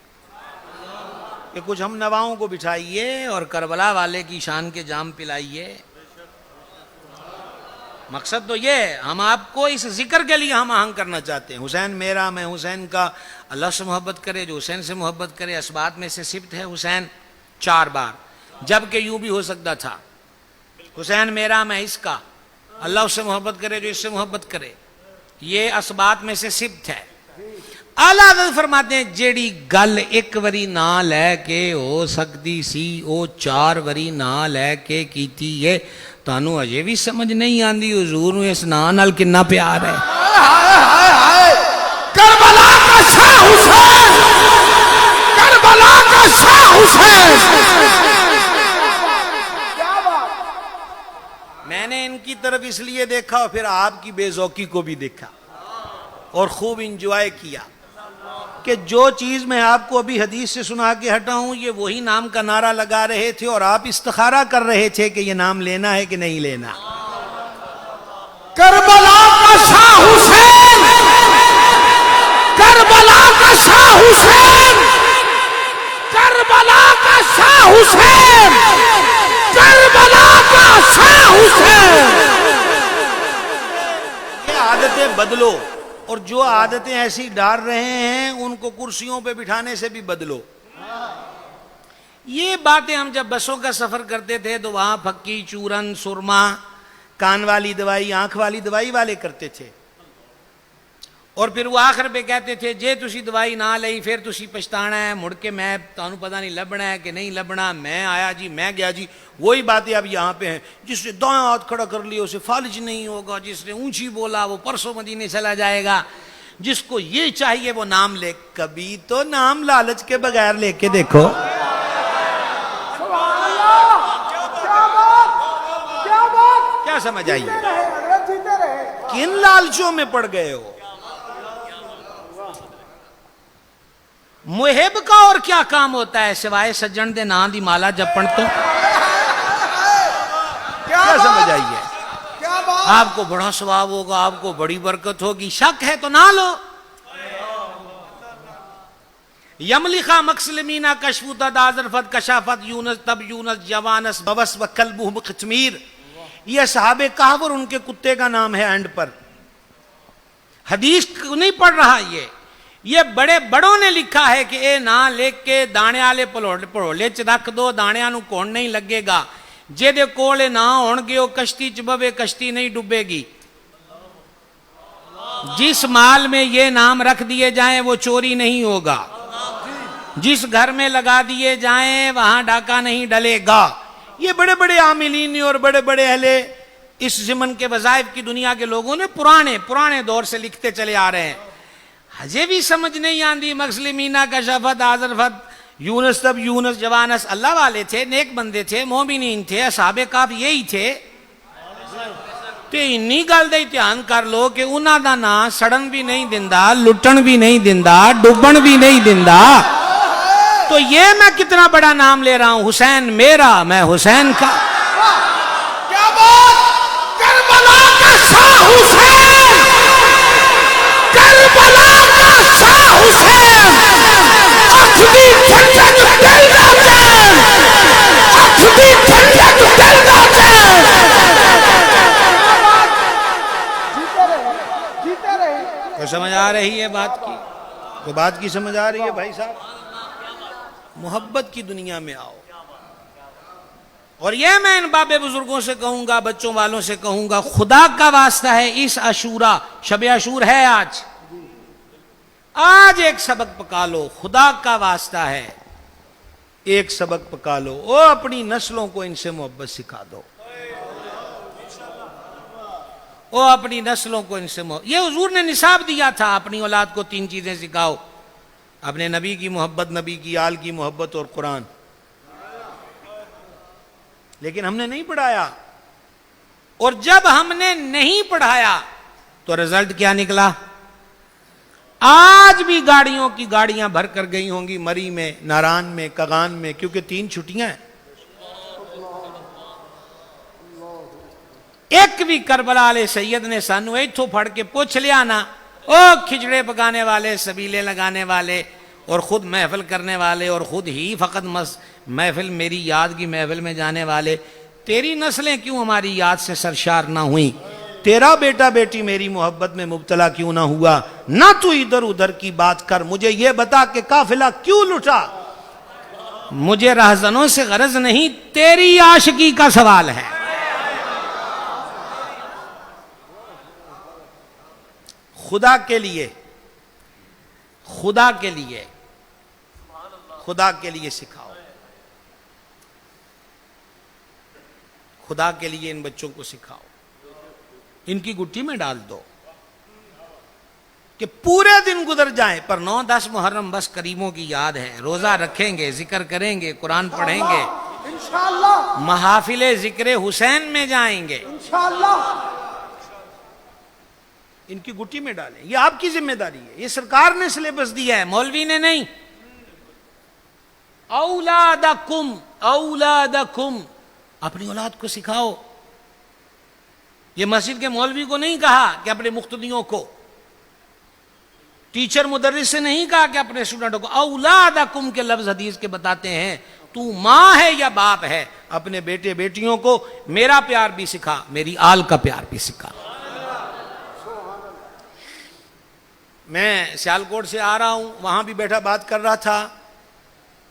کہ کچھ ہم نواؤں کو بٹھائیے اور کربلا والے کی شان کے جام پلائیے۔ مقصد تو یہ ہے، ہم آپ کو اس ذکر کے لیے ہم آہنگ کرنا چاہتے ہیں، حسین میرا، میں حسین کا، اللہ سے محبت کرے جو حسین سے محبت کرے، اسبات میں سے صفت ہے حسین 4 بار، جبکہ یوں بھی ہو سکتا تھا حسین میرا، میں اس کا، اللہ اس سے محبت کرے جو اس سے محبت کرے، یہ اسبات میں سے صفت ہے۔ اعلیٰ حضرت فرماتے ہیں جیڑی گل ایک وری نہ لے کے ہو سکتی سی او 4 وری نہ لے کے کیتی ہے۔ تانوں اجے بھی سمجھ نہیں آندی حضور نوں اس نام نال کنا پیار ہے۔ کربلا کا شاہ حسین، کربلا کا شاہ حسین۔ میں نے ان کی طرف اس لیے دیکھا اور پھر آپ کی بے ذوقی کو بھی دیکھا اور خوب انجوائے کیا کہ جو چیز میں آپ کو ابھی حدیث سے سنا کے ہٹا ہوں یہ وہی نام کا نعرہ لگا رہے تھے اور آپ استخارہ کر رہے تھے کہ یہ نام لینا ہے کہ نہیں لینا۔ کربلا کا شاہ حسین، کربلا کا شاہ حسین، کربلا کا شاہ حسین، کربلا کا شاہ حسین۔ یہ عادتیں بدلو، اور جو عادتیں ایسی ڈال رہے ہیں ان کو کرسیوں پہ بٹھانے سے بھی بدلو۔ یہ باتیں ہم جب بسوں کا سفر کرتے تھے تو وہاں پھکی، چورن، سرما، کان والی دوائی، آنکھ والی دوائی والے کرتے تھے، اور پھر وہ آخر پہ کہتے تھے جے تسی دوائی نہ لئی پھر تسی پچھتانا ہے، مڑ کے میں تانوں پتہ نہیں لبنا ہے کہ نہیں لبنا، میں آیا جی میں گیا جی۔ وہی باتیں اب یہاں پہ ہیں، جس نے دائیں ہاتھ کھڑا کر لیا اسے فالج نہیں ہوگا، جس نے اونچی بولا وہ پرسوں مدینے چلا جائے گا، جس کو یہ چاہیے وہ نام لے۔ کبھی تو نام لالچ کے بغیر لے کے دیکھو۔ کیا سمجھ آئیے؟ کن لالچوں میں پڑ گئے ہو؟ محب کا اور کیا کام ہوتا ہے سوائے سجن دے نام دی مالا جپن تو؟ کیا سمجھ آئیے؟ آپ کو بڑا ثواب ہوگا، آپ کو بڑی برکت ہوگی، شک ہے تو نہ لو۔ یملخا مکسلمینا کشفوتا دازرفت کشافت یونس تب یونس جوانس بوس و کلبہ قطمیر۔ یہ اصحاب کہف اور ان کے کتے کا نام ہے اینڈ پر۔ حدیث نہیں پڑھ رہا، یہ بڑے بڑوں نے لکھا ہے کہ اے نہ لکھ کے دانے والے پڑھولے چ رکھ دو، دانیاں نو کون نہیں لگے گا، جے دے کولے نہ ہون گے وہ کشتی چ بوے، کشتی نہیں ڈوبے گی۔ جس مال میں یہ نام رکھ دیے جائیں وہ چوری نہیں ہوگا، جس گھر میں لگا دیے جائیں وہاں ڈاکہ نہیں ڈلے گا۔ یہ بڑے بڑے عاملین اور بڑے بڑے اہل اس زمن کے وظائف کی دنیا کے لوگوں نے پرانے دور سے لکھتے چلے آ رہے ہیں۔ ہجے بھی سمجھ نہیں آندی مکسلمینا کشافت آزرفت یونس تب یونس جوانس۔ اللہ والے تھے، نیک بندے تھے، مومنین تھے، اصحاب کہف یہی تھے۔ تے انی گل دے دھیان کر لو کہ انہاں دا نام سڑن بھی نہیں دیندا، لٹن بھی نہیں دیندا، ڈوبن بھی نہیں دیندا۔ تو یہ میں کتنا بڑا نام لے رہا ہوں، حسین میرا، میں حسین کا۔ کیا بات! کربلا کا شاہ حسین، کربلا کا شاہ حسین، اکھ دی ٹھنڈک دل دا چین، اکھ دی ٹھنڈک دل دا چین۔ تو سمجھ آ رہی ہے بات کی؟ تو بات کی سمجھ آ رہی ہے بھائی صاحب؟ محبت کی دنیا میں آؤ۔ اور یہ میں ان باب بزرگوں سے کہوں گا، بچوں والوں سے کہوں گا، خدا کا واسطہ ہے اس عاشورہ، شب عاشور ہے آج ایک سبق پکا لو، خدا کا واسطہ ہے ایک سبق پکا لو، او اپنی نسلوں کو ان سے محبت سکھا دو، او اپنی نسلوں کو ان سے محبت۔ یہ حضور نے نصاب دیا تھا، اپنی اولاد کو 3 چیزیں سکھاؤ، اپنے نبی کی محبت، نبی کی آل کی محبت اور قرآن۔ لیکن ہم نے نہیں پڑھایا، اور جب ہم نے نہیں پڑھایا تو رزلٹ کیا نکلا؟ آج بھی گاڑیوں کی گاڑیاں بھر کر گئی ہوں گی مری میں، ناران میں، کغان میں، کیونکہ 3 چھٹیاں ہیں۔ ایک بھی کربلا علیہ سید نے سانو ایتھوں پھڑ کے پوچھ لیا نا، او کھچڑے پکانے والے، سبیلے لگانے والے، اور خود محفل کرنے والے، اور خود ہی فقط محفل میری یاد کی محفل میں جانے والے، تیری نسلیں کیوں ہماری یاد سے سرشار نہ ہوئیں؟ تیرا بیٹا بیٹی میری محبت میں مبتلا کیوں نہ ہوا؟ نہ تو ادھر ادھر کی بات کر، مجھے یہ بتا کہ قافلہ کیوں لٹا؟ مجھے رہزنوں سے غرض نہیں، تیری عاشقی کا سوال ہے۔ خدا کے لیے، خدا کے لیے، خدا کے لیے سکھاؤ، خدا کے لیے ان بچوں کو سکھاؤ، ان کی گٹھی میں ڈال دو کہ پورے دن گزر جائیں، پر 9-10 محرم بس کریموں کی یاد ہے، روزہ رکھیں گے، ذکر کریں گے، قرآن پڑھیں گے، انشاءاللہ محافل ذکر حسین میں جائیں گے، انشاءاللہ ان کی گٹھی میں ڈالیں۔ یہ آپ کی ذمہ داری ہے، یہ سرکار نے سلیبس دیا ہے، مولوی نے نہیں۔ اولادکم، اولادکم، اپنی اولاد کو سکھاؤ۔ یہ مسجد کے مولوی کو نہیں کہا کہ اپنے مقتدیوں کو ٹیچر مدرس سے نہیں کہا کہ اپنے اسٹوڈنٹوں کو اولادکم کے لفظ حدیث کے بتاتے ہیں تو ماں ہے یا باپ ہے، اپنے بیٹے بیٹیوں کو میرا پیار بھی سکھا، میری آل کا پیار بھی سکھا۔ میں سیالکوٹ سے آ رہا ہوں، وہاں بھی بیٹھا بات کر رہا تھا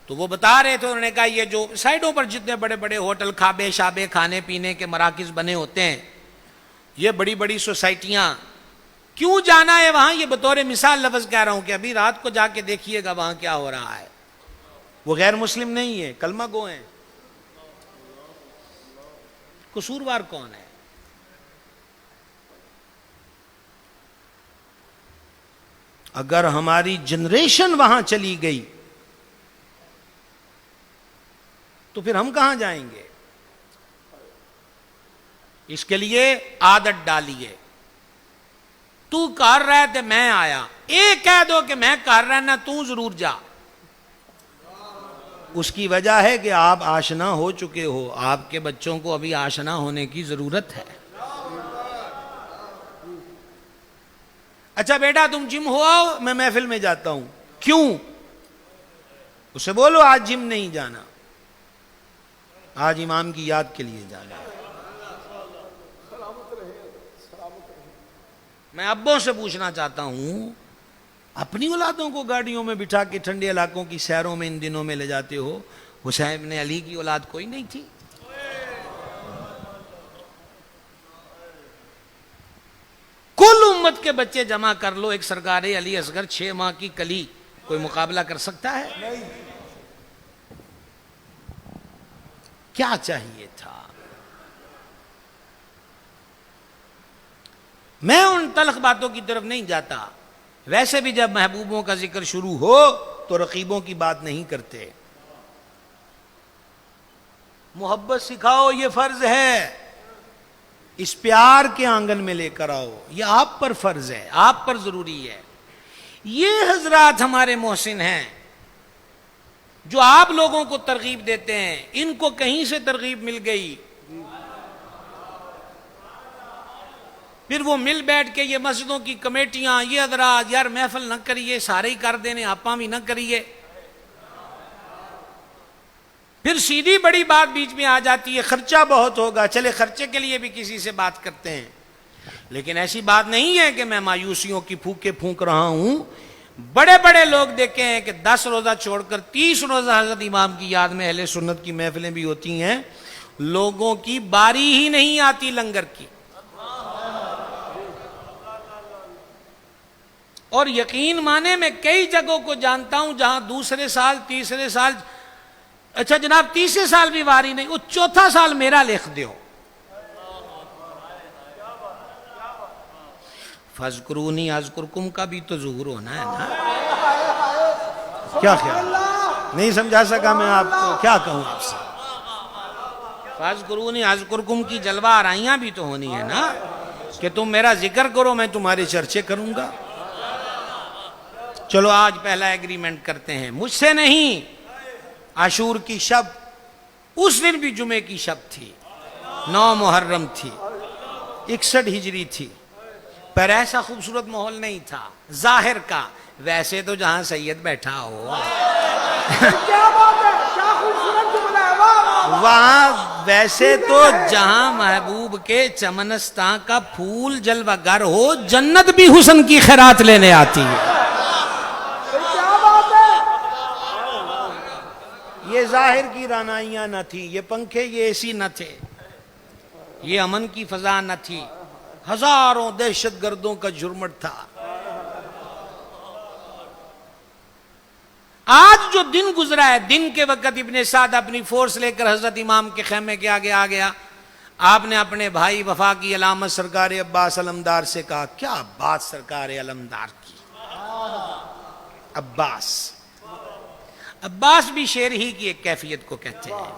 تو وہ بتا رہے تھے، انہوں نے کہا یہ جو سائڈوں پر جتنے بڑے بڑے ہوٹل کھابے شابے کھانے پینے کے مراکز بنے ہوتے ہیں، یہ بڑی بڑی سوسائٹیاں، کیوں جانا ہے وہاں؟ یہ بطور مثال لفظ کہہ رہا ہوں کہ ابھی رات کو جا کے دیکھیے گا وہاں کیا ہو رہا ہے۔ وہ غیر مسلم نہیں ہے، کلمہ گو ہیں۔ قصوروار کون ہے؟ اگر ہماری جنریشن وہاں چلی گئی تو پھر ہم کہاں جائیں گے؟ اس کے لیے عادت ڈالیے، تو کر رہا ہے تو میں آیا، ایک کہہ دو کہ میں کر رہا تو ضرور جا۔ اس کی وجہ ہے کہ آپ آشنا ہو چکے ہو، آپ کے بچوں کو ابھی آشنا ہونے کی ضرورت ہے۔ اچھا بیٹا تم جم ہو آؤ، میں محفل میں جاتا ہوں، کیوں؟ اسے بولو آج جم نہیں جانا، آج امام کی یاد کے لیے جانا۔ میں ابوں سے پوچھنا چاہتا ہوں، اپنی اولادوں کو گاڑیوں میں بٹھا کے ٹھنڈے علاقوں کی سیروں میں ان دنوں میں لے جاتے ہو، حسین بن علی کی اولاد کوئی نہیں تھی؟ کل امت کے بچے جمع کر لو، ایک سرکار علی اصغر 6 ماہ کی کلی کوئی مقابلہ کر سکتا ہے؟ کیا چاہیے تھا؟ میں ان تلخ باتوں کی طرف نہیں جاتا، ویسے بھی جب محبوبوں کا ذکر شروع ہو تو رقیبوں کی بات نہیں کرتے۔ محبت سکھاؤ، یہ فرض ہے، اس پیار کے آنگن میں لے کر آؤ، یہ آپ پر فرض ہے، آپ پر ضروری ہے۔ یہ حضرات ہمارے محسن ہیں جو آپ لوگوں کو ترغیب دیتے ہیں، ان کو کہیں سے ترغیب مل گئی، پھر وہ مل بیٹھ کے یہ مسجدوں کی کمیٹیاں، یہ حضرات یار محفل نہ کریے، سارے ہی کر دینے، آپاں بھی نہ کریے، پھر سیدھی بڑی بات بیچ میں آ جاتی ہے، خرچہ بہت ہوگا، چلے خرچے کے لیے بھی کسی سے بات کرتے ہیں، لیکن ایسی بات نہیں ہے کہ میں مایوسیوں کی پھونکے پھونک رہا ہوں۔ بڑے بڑے لوگ دیکھے ہیں کہ 10 روزہ چھوڑ کر 30 روزہ حضرت امام کی یاد میں اہل سنت کی محفلیں بھی ہوتی ہیں، لوگوں کی باری ہی نہیں آتی لنگر کی۔ اور یقین مانے میں کئی جگہوں کو جانتا ہوں جہاں دوسرے سال تیسرے سال، اچھا جناب تیسرے سال بھی واری نہیں، وہ چوتھا سال میرا لکھ دیو۔ فَاذْكُرُونِي أَذْكُرْكُمْ کا بھی تو ظہور ہونا ہے نا۔ کیا خیال؟ نہیں سمجھا سکا میں آپ کو، کیا کہوں آپ سے؟ فَاذْكُرُونِي أَذْكُرْكُمْ کی جلوہ آرائیاں بھی تو ہونی ہے نا، کہ تم میرا ذکر کرو میں تمہارے چرچے کروں گا۔ چلو آج پہلا ایگریمنٹ کرتے ہیں، مجھ سے نہیں، عاشور کی شب، اس دن بھی جمعے کی شب تھی، 9 محرم تھی، 61 ہجری تھی، پر ایسا خوبصورت ماحول نہیں تھا ظاہر کا، ویسے تو جہاں سید بیٹھا ہو وہاں، ویسے تو جہاں محبوب کے چمنستان کا پھول جلوہ گر ہو، جنت بھی حسن کی خیرات لینے آتی ہے۔ یہ ظاہر کی رانائیاں نہ تھی، یہ پنکھے یہ اے سی نہ تھے، یہ امن کی فضا نہ تھی، ہزاروں دہشت گردوں کا جرمٹ تھا۔ آج جو دن گزرا ہے، دن کے وقت ابن سعد اپنی فورس لے کر حضرت امام کے خیمے کے آگے آ گیا، آپ نے اپنے بھائی وفا کی علامت سرکار عباس علمدار سے کہا، کیا بات سرکار علمدار کی، عباس بھی شعر ہی کی ایک کیفیت کو کہتے ہیں،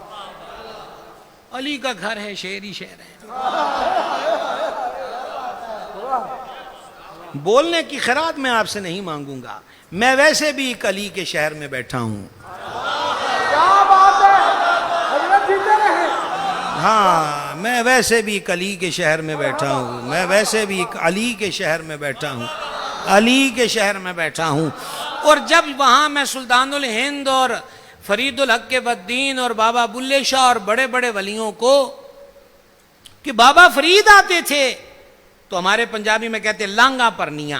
علی کا گھر ہے، شعر ہی شعر ہے۔ بولنے کی خیرات میں آپ سے نہیں مانگوں گا، میں ویسے بھی ایک علی کے شہر میں بیٹھا ہوں۔ ہاں میں ویسے بھی ایک علی کے شہر میں بیٹھا ہوں، میں ویسے بھی ایک علی کے شہر میں بیٹھا ہوں۔ علی کے شہر میں بیٹھا ہوں. اور جب وہاں میں سلطان الہند اور فرید الحق کے بدین اور بابا بلے شاہ اور بڑے بڑے ولیوں کو کہ بابا فرید آتے تھے تو ہمارے پنجابی میں کہتے لانگا پرنیاں،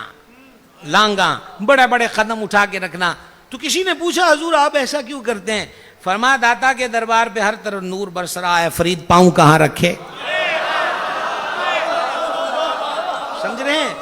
لانگا بڑے بڑے قدم اٹھا کے رکھنا. تو کسی نے پوچھا حضور آپ ایسا کیوں کرتے ہیں؟ فرمایا داتا کے دربار پہ ہر طرف نور برس رہا ہے، فرید پاؤں کہاں رکھے. سمجھ رہے ہیں؟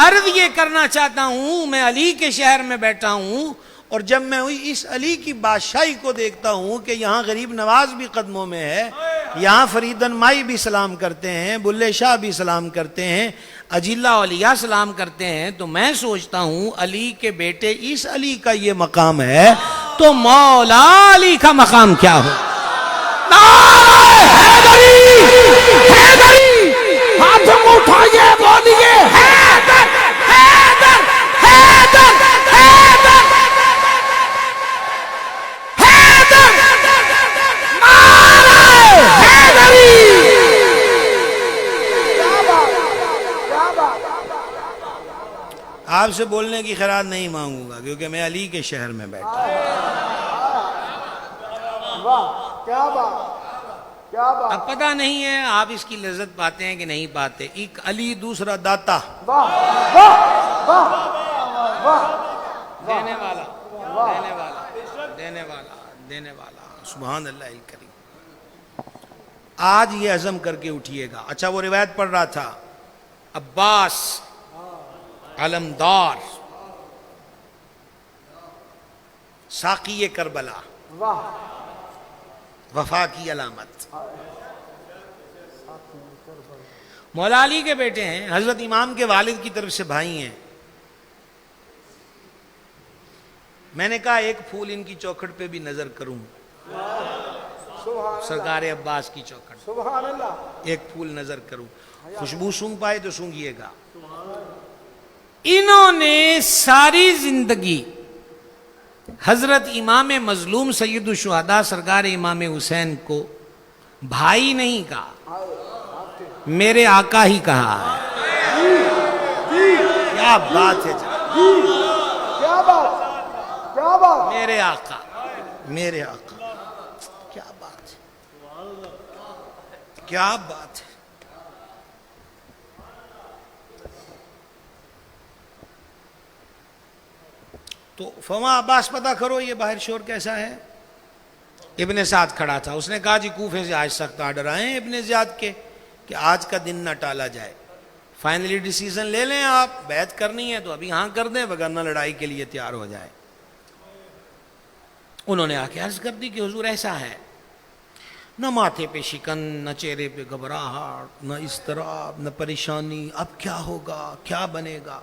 عرض یہ کرنا چاہتا ہوں میں علی کے شہر میں بیٹھا ہوں، اور جب میں اس علی کی بادشاہی کو دیکھتا ہوں کہ یہاں غریب نواز بھی قدموں میں ہے، یہاں فریدن مائی بھی سلام کرتے ہیں، بلے شاہ بھی سلام کرتے ہیں، اجلہ اولیاء سلام کرتے ہیں، تو میں سوچتا ہوں علی کے بیٹے اس علی کا یہ مقام ہے تو مولا علی کا مقام کیا ہو. ہاتھوں کو اٹھائیے، بولیے حیدر حیدر حیدر حیدر حیدر نعرہ حیدری. آپ سے بولنے کی خیرات نہیں مانگوں گا کیونکہ میں علی کے شہر میں بیٹھا ہوں. کیا بات، کیا بات. اب پتہ نہیں ہے آپ اس کی لذت پاتے ہیں کہ نہیں پاتے. ایک علی دوسرا داتا، واہ واہ واہ واہ. دینے والا دینے والا دینے والا دینے والا. سبحان اللہ الکریم. آج یہ عزم کر کے اٹھیے گا. اچھا وہ روایت پڑھ رہا تھا، عباس علمدار ساقی کربلا، واہ وفا کی علامت. مولا علی کے بیٹے ہیں، حضرت امام کے والد کی طرف سے بھائی ہیں. میں نے کہا ایک پھول ان کی چوکھٹ پہ بھی نظر کروں، سرکار عباس کی چوکھٹ، سبحان اللہ. ایک پھول نظر کروں، خوشبو سونگ پائے تو سونگیے گا. انہوں نے ساری زندگی حضرت امام مظلوم سید الشہداء سرکار امام حسین کو بھائی نہیں کہا، میرے آقا ہی کہا ہے. کیا بات ہے جناب، کیا بات، کیا بات. میرے آقا، میرے آقا. کیا بات ہے، کیا بات ہے. تو فما عباس پتہ کرو یہ باہر شور کیسا ہے. ابن سعد کھڑا تھا، اس نے کہا جی کوفے سے آج سخت آرڈر آئے ہیں ابن زیاد کے کہ آج کا دن نہ ٹالا جائے. فائنلی ڈیسیژن لے لیں، آپ بیعت کرنی ہے تو ابھی ہاں کر دیں وگرنہ لڑائی کے لیے تیار ہو جائے. انہوں نے آ کے عرض کر دی کہ حضور ایسا ہے، نہ ماتھے پہ شکن، نہ چہرے پہ گھبراہٹ، نہ اضطراب، نہ پریشانی، اب کیا ہوگا، کیا بنے گا.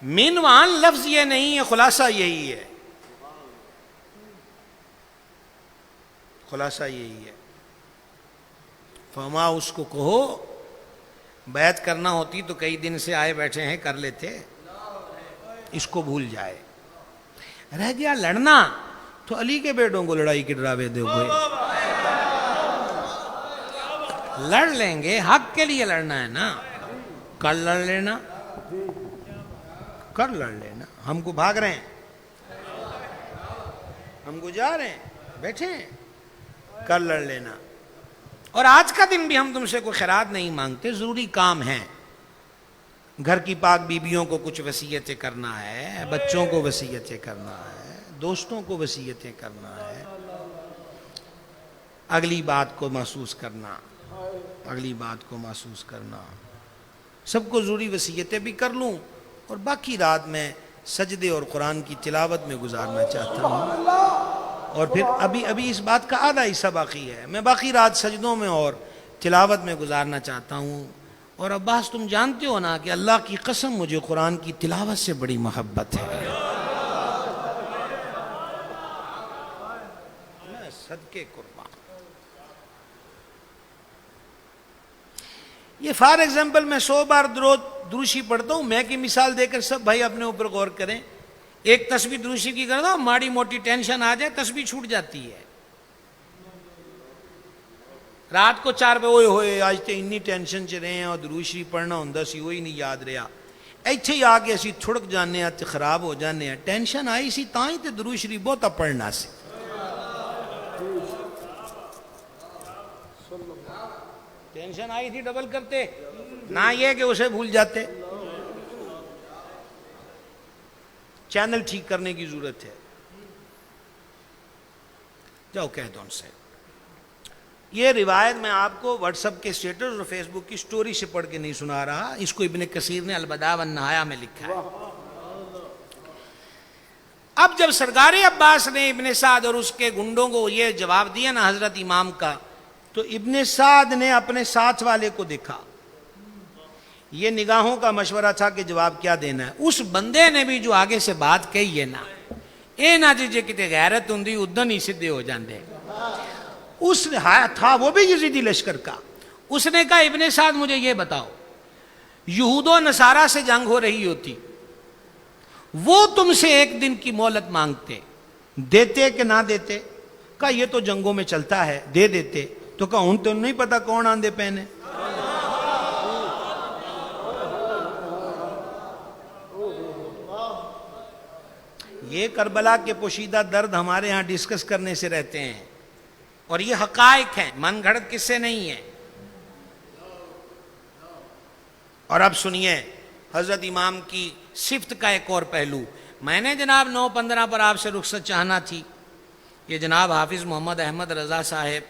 مینوان لفظ یہ نہیں ہے، خلاصہ یہی ہے، خلاصہ یہی ہے. فما اس کو کہو بیعت کرنا ہوتی تو کئی دن سے آئے بیٹھے ہیں کر لیتے، اس کو بھول جائے. رہ گیا لڑنا تو علی کے بیٹوں کو لڑائی کے ڈراوے دو گے. لڑ لیں گے، حق کے لیے لڑنا ہے نا. کل لڑ لینا، کر لڑ لینا. ہم کو بھاگ رہے ہیں، ہم کو جا رہے ہیں، بیٹھے ہیں، کر لڑ لینا. اور آج کا دن بھی ہم تم سے کوئی خیرات نہیں مانگتے، ضروری کام ہے. گھر کی پاک بیبیوں کو کچھ وصیتیں کرنا ہے، بچوں کو وصیتیں کرنا ہے، دوستوں کو وصیتیں کرنا ہے، اگلی بات کو محسوس کرنا، اگلی بات کو محسوس کرنا. سب کو ضروری وصیتیں بھی کر لوں اور باقی رات میں سجدے اور قرآن کی تلاوت میں گزارنا چاہتا ہوں. اور پھر ابھی اس بات کا آدھا حصہ باقی ہے، میں باقی رات سجدوں میں اور تلاوت میں گزارنا چاہتا ہوں. اور عباس تم جانتے ہو نا کہ اللہ کی قسم مجھے قرآن کی تلاوت سے بڑی محبت ہے. میں صدقے قربان. یہ فار ایگزامپل میں 100 بار دروشی پڑھتا ہوں، میں کی مثال دے کر سب بھائی اپنے اوپر غور کریں. ایک تسبیح دروشی کی کرتا ہوں، ماڑی موٹی ٹینشن آ جائے تسبیح چھوٹ جاتی ہے. رات کو 4 بجے ہوئے آج تو انی ٹینشن چ رہے ہیں اور درود شریف پڑھنا ہوندا سی وہی نہیں یاد رہا. ایتھے ہی آ کے اسی تھڑک جانے تے خراب ہو جانے ہیں. ٹینشن آئی سی تاں ہی تے درود شریف بہتا پڑھنا سی. ٹینشن آئی تھی ڈبل کرتے نہ یہ کہ اسے بھول جاتے. چینل ٹھیک کرنے کی ضرورت ہے. جاؤ کہہ دو ان سے. یہ روایت میں آپ کو واٹس ایپ کے سٹیٹس اور فیس بک کی سٹوری سے پڑھ کے نہیں سنا رہا. اس کو ابن کثیر نے البداء والنہایہ میں لکھا ہے. اب جب سرکار عباس نے ابن سعد اور اس کے گنڈوں کو یہ جواب دیا نا حضرت امام کا، تو ابن سعد نے اپنے ساتھ والے کو دیکھا. یہ نگاہوں کا مشورہ تھا کہ جواب کیا دینا ہے. اس بندے نے بھی جو آگے سے بات کہی ہے نا، اے نہ جی کتے غیرت ہوندی ادھر ہی سدھے ہو جاندے. اس نے تھا وہ بھی یزیدی لشکر کا. اس نے کہا ابن سعد مجھے یہ بتاؤ، یہود و نصارہ سے جنگ ہو رہی ہوتی، وہ تم سے 1 دن کی مہلت مانگتے، دیتے کہ نہ دیتے؟ کہا یہ تو جنگوں میں چلتا ہے، دے دیتے. تو کہا ان تو نہیں پتا کون آندے پہنے. یہ کربلا کے پوشیدہ درد ہمارے ہاں ڈسکس کرنے سے رہتے ہیں، اور یہ حقائق ہیں، من گھڑت قصے نہیں ہیں. اور اب سنیے حضرت امام کی صفت کا ایک اور پہلو. میں نے جناب 9/15 پر آپ سے رخصت چاہنا تھی. یہ جناب حافظ محمد احمد رضا صاحب،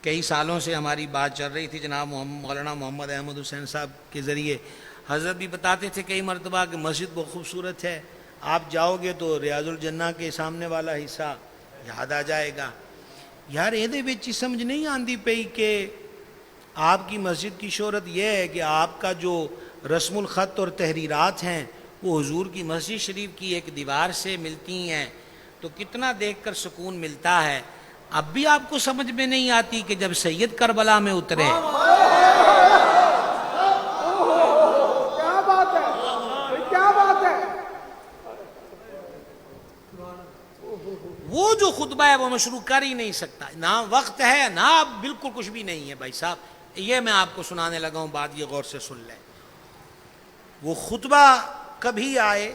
کئی سالوں سے ہماری بات چل رہی تھی جناب مولانا محمد احمد حسین صاحب کے ذریعے. حضرت بھی بتاتے تھے کئی مرتبہ کہ مسجد بہت خوبصورت ہے، آپ جاؤ گے تو ریاض الجنہ کے سامنے والا حصہ یاد آ جائے گا. یار یہ بچی سمجھ نہیں آندی پئی کہ آپ کی مسجد کی شہرت یہ ہے کہ آپ کا جو رسم الخط اور تحریرات ہیں وہ حضور کی مسجد شریف کی ایک دیوار سے ملتی ہیں، تو کتنا دیکھ کر سکون ملتا ہے. اب بھی آپ کو سمجھ میں نہیں آتی کہ جب سید کربلا میں اترے، کیا بات ہے، کیا بات ہے. وہ جو خطبہ ہے وہ میں شروع کر ہی نہیں سکتا. نہ وقت ہے نہ بالکل کچھ بھی نہیں ہے بھائی صاحب. یہ میں آپ کو سنانے لگا ہوں، بات یہ غور سے سن لیں. وہ خطبہ کبھی آئے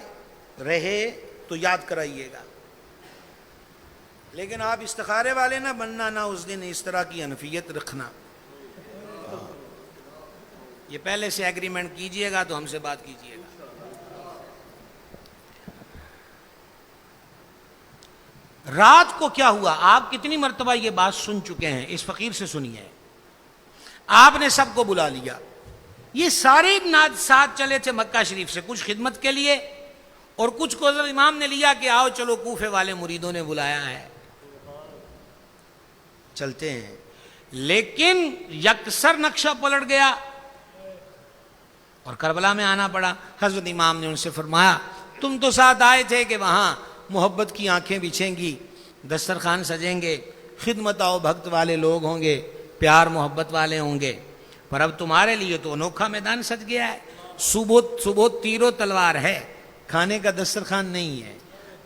رہے تو یاد کرائیے گا، لیکن آپ استخارے والے نہ بننا، نہ اس دن اس طرح کی حنفیت رکھنا. یہ پہلے سے ایگریمنٹ کیجئے گا تو ہم سے بات کیجئے گا. رات کو کیا ہوا، آپ کتنی مرتبہ یہ بات سن چکے ہیں. اس فقیر سے سنیے. آپ نے سب کو بلا لیا. یہ سارے ساتھ چلے تھے مکہ شریف سے، کچھ خدمت کے لیے اور کچھ کو حضرت امام نے لیا کہ آؤ چلو کوفے والے مریدوں نے بلایا ہے، چلتے ہیں. لیکن یکسر نقشہ پلٹ گیا اور کربلا میں آنا پڑا. حضرت امام نے ان سے فرمایا تم تو ساتھ آئے تھے کہ وہاں محبت کی آنکھیں بچھیں گی، دسترخوان سجیں گے، خدمت آؤ بھکت والے لوگ ہوں گے، پیار محبت والے ہوں گے، پر اب تمہارے لیے تو انوکھا میدان سج گیا ہے. صبح تیر و تلوار ہے، کھانے کا دسترخوان نہیں ہے،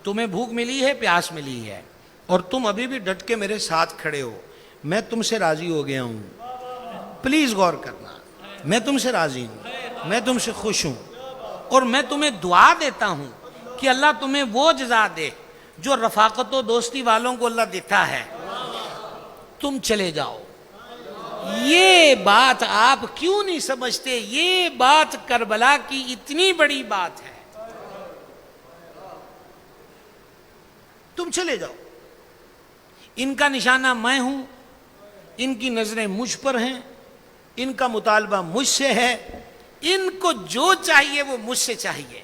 تمہیں بھوک ملی ہے، پیاس ملی ہے، اور تم ابھی بھی ڈٹ کے میرے ساتھ کھڑے ہو. میں تم سے راضی ہو گیا ہوں. پلیز غور کرنا، میں تم سے راضی ہوں، میں تم سے خوش ہوں، اور میں تمہیں دعا دیتا ہوں کہ اللہ تمہیں وہ جزا دے جو رفاقت و دوستی والوں کو اللہ دیتا ہے. تم چلے جاؤ. یہ بات آپ کیوں نہیں سمجھتے؟ یہ بات کربلا کی اتنی بڑی بات ہے. تم چلے جاؤ. ان کا نشانہ میں ہوں، ان کی نظریں مجھ پر ہیں، ان کا مطالبہ مجھ سے ہے، ان کو جو چاہیے وہ مجھ سے چاہیے.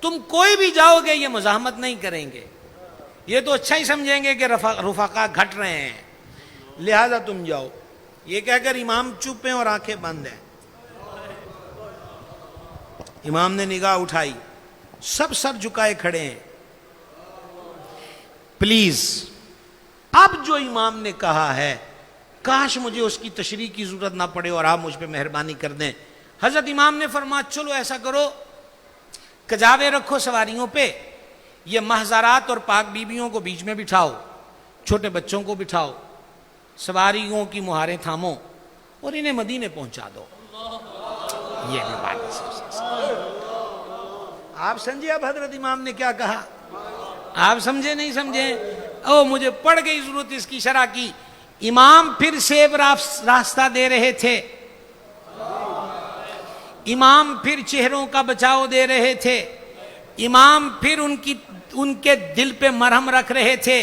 تم کوئی بھی جاؤ گے یہ مزاحمت نہیں کریں گے، یہ تو اچھا ہی سمجھیں گے کہ رفقا گھٹ رہے ہیں، لہذا تم جاؤ. یہ کہہ کر امام چپ ہیں اور آنکھیں بند ہیں. امام نے نگاہ اٹھائی، سب سر جھکائے کھڑے ہیں. پلیز اب جو امام نے کہا ہے کاش مجھے اس کی تشریح کی ضرورت نہ پڑے اور آپ مجھ پہ مہربانی کر دیں. حضرت امام نے فرمایا چلو ایسا کرو، کجاوے رکھو سواریوں پہ، یہ محضرات اور پاک بیبیوں کو بیچ میں بٹھاؤ، چھوٹے بچوں کو بٹھاؤ، سواریوں کی مہاریں تھامو اور انہیں مدینے پہنچا دو. یہ بھی بات ہے. آپ سمجھے اب حضرت امام نے کیا کہا؟ آپ سمجھے نہیں سمجھے؟ او مجھے پڑ گئی ضرورت اس کی شرح کی. امام پھر سیب راستہ دے رہے تھے، امام پھر چہروں کا بچاؤ دے رہے تھے، امام پھر ان کے دل پہ مرہم رکھ رہے تھے.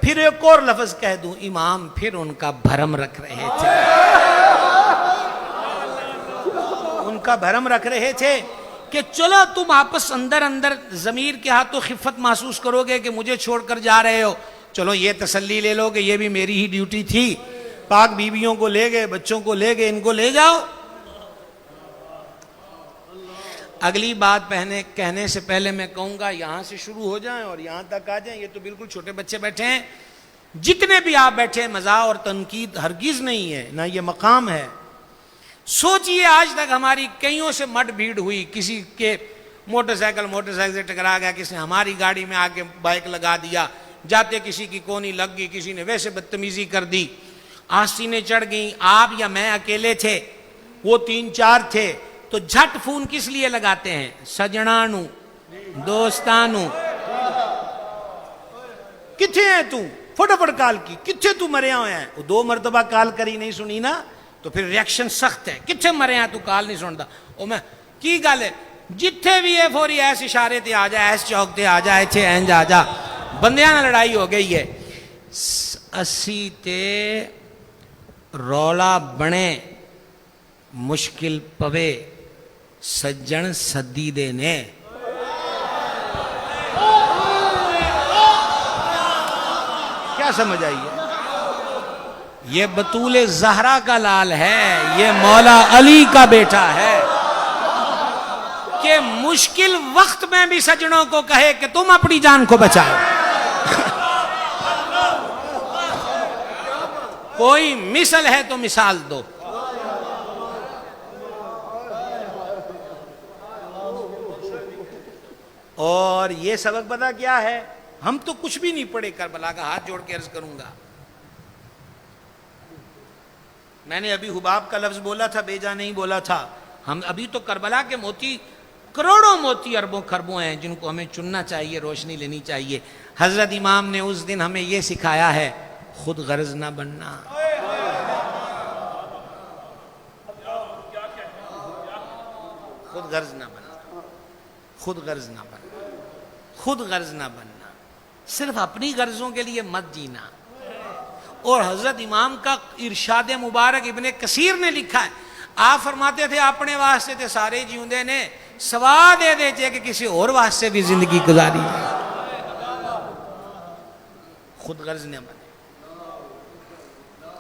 پھر ایک اور لفظ کہہ دوں، امام پھر ان کا بھرم رکھ رہے تھے. ان کا بھرم رکھ رہے تھے کہ چلو تم آپس اندر ضمیر کے ہاتھوں خفت محسوس کرو گے کہ مجھے چھوڑ کر جا رہے ہو، چلو یہ تسلی لے لو کہ یہ بھی میری ہی ڈیوٹی تھی. پاک بیویوں کو لے گئے، بچوں کو لے گئے، ان کو لے جاؤ. اگلی بات کہنے سے پہلے میں کہوں گا یہاں سے شروع ہو جائیں اور یہاں تک آ جائیں. یہ تو بالکل چھوٹے بچے بیٹھے ہیں. جتنے بھی آپ بیٹھے، مزاح اور تنقید ہرگز نہیں ہے، نہ یہ مقام ہے. سوچئے آج تک ہماری کئیوں سے مٹ بھیڑ ہوئی، کسی کے موٹر سائیکل سے ٹکرا گیا، کسی نے ہماری گاڑی میں آ کے بائک لگا دیا، جاتے کسی کی کونی لگ گئی، کسی نے ویسے بدتمیزی کر دی، آستینیں چڑھ گئیں. آپ یا میں اکیلے تھے، وہ 3-4 تھے، تو جھٹ فون کس لیے لگاتے ہیں؟ سجنانو، دوستانو. کتھے ہیں تو؟ فٹافٹ کال کی. کتھے تو مریا ہویا ہے؟ وہ 2 مرتبہ کال کری، نہیں سنی نا، تو پھر ریاکشن سخت ہے. کتھے مریا تو کال نہیں سنتا؟ او میں کی گل ہے؟ جتھے بھی ہے فوری ایس اشارے تے آ جا، ایس چوک تے آ جا، ایتھے اینج آ جا. بندیاں نال لڑائی ہو گئی ہے. اسی تے رولا بنے، مشکل پوے، سجن سدی دے نے. کیا سمجھ آئی ہے؟ یہ بطول زہرا کا لال ہے، یہ مولا علی کا بیٹا ہے کہ مشکل وقت میں بھی سجنوں کو کہے کہ تم اپنی جان کو بچاؤ. کوئی مثل ہے تو مثال دو. اور یہ سبق پتہ کیا ہے؟ ہم تو کچھ بھی نہیں پڑھے. کربلا کا ہاتھ جوڑ کے عرض کروں گا، میں نے ابھی حباب کا لفظ بولا تھا، بیجا نہیں بولا تھا. ہم ابھی تو کربلا کے موتی، کروڑوں موتی، اربوں خربوں ہیں جن کو ہمیں چننا چاہیے، روشنی لینی چاہیے. حضرت امام نے اس دن ہمیں یہ سکھایا ہے، خود غرض نہ بننا. خود غرض نہ بننا، خود غرض نہ بننا، خود غرض نہ بننا. صرف اپنی غرضوں کے لیے مت جینا. اور حضرت امام کا ارشاد مبارک ابن کثیر نے لکھا ہے، آپ فرماتے تھے اپنے واسطے تے سارے جیوندے نے، سوا دے دے کہ کسی اور واسطے بھی زندگی گزاری ہے. خود غرض نہ بنے،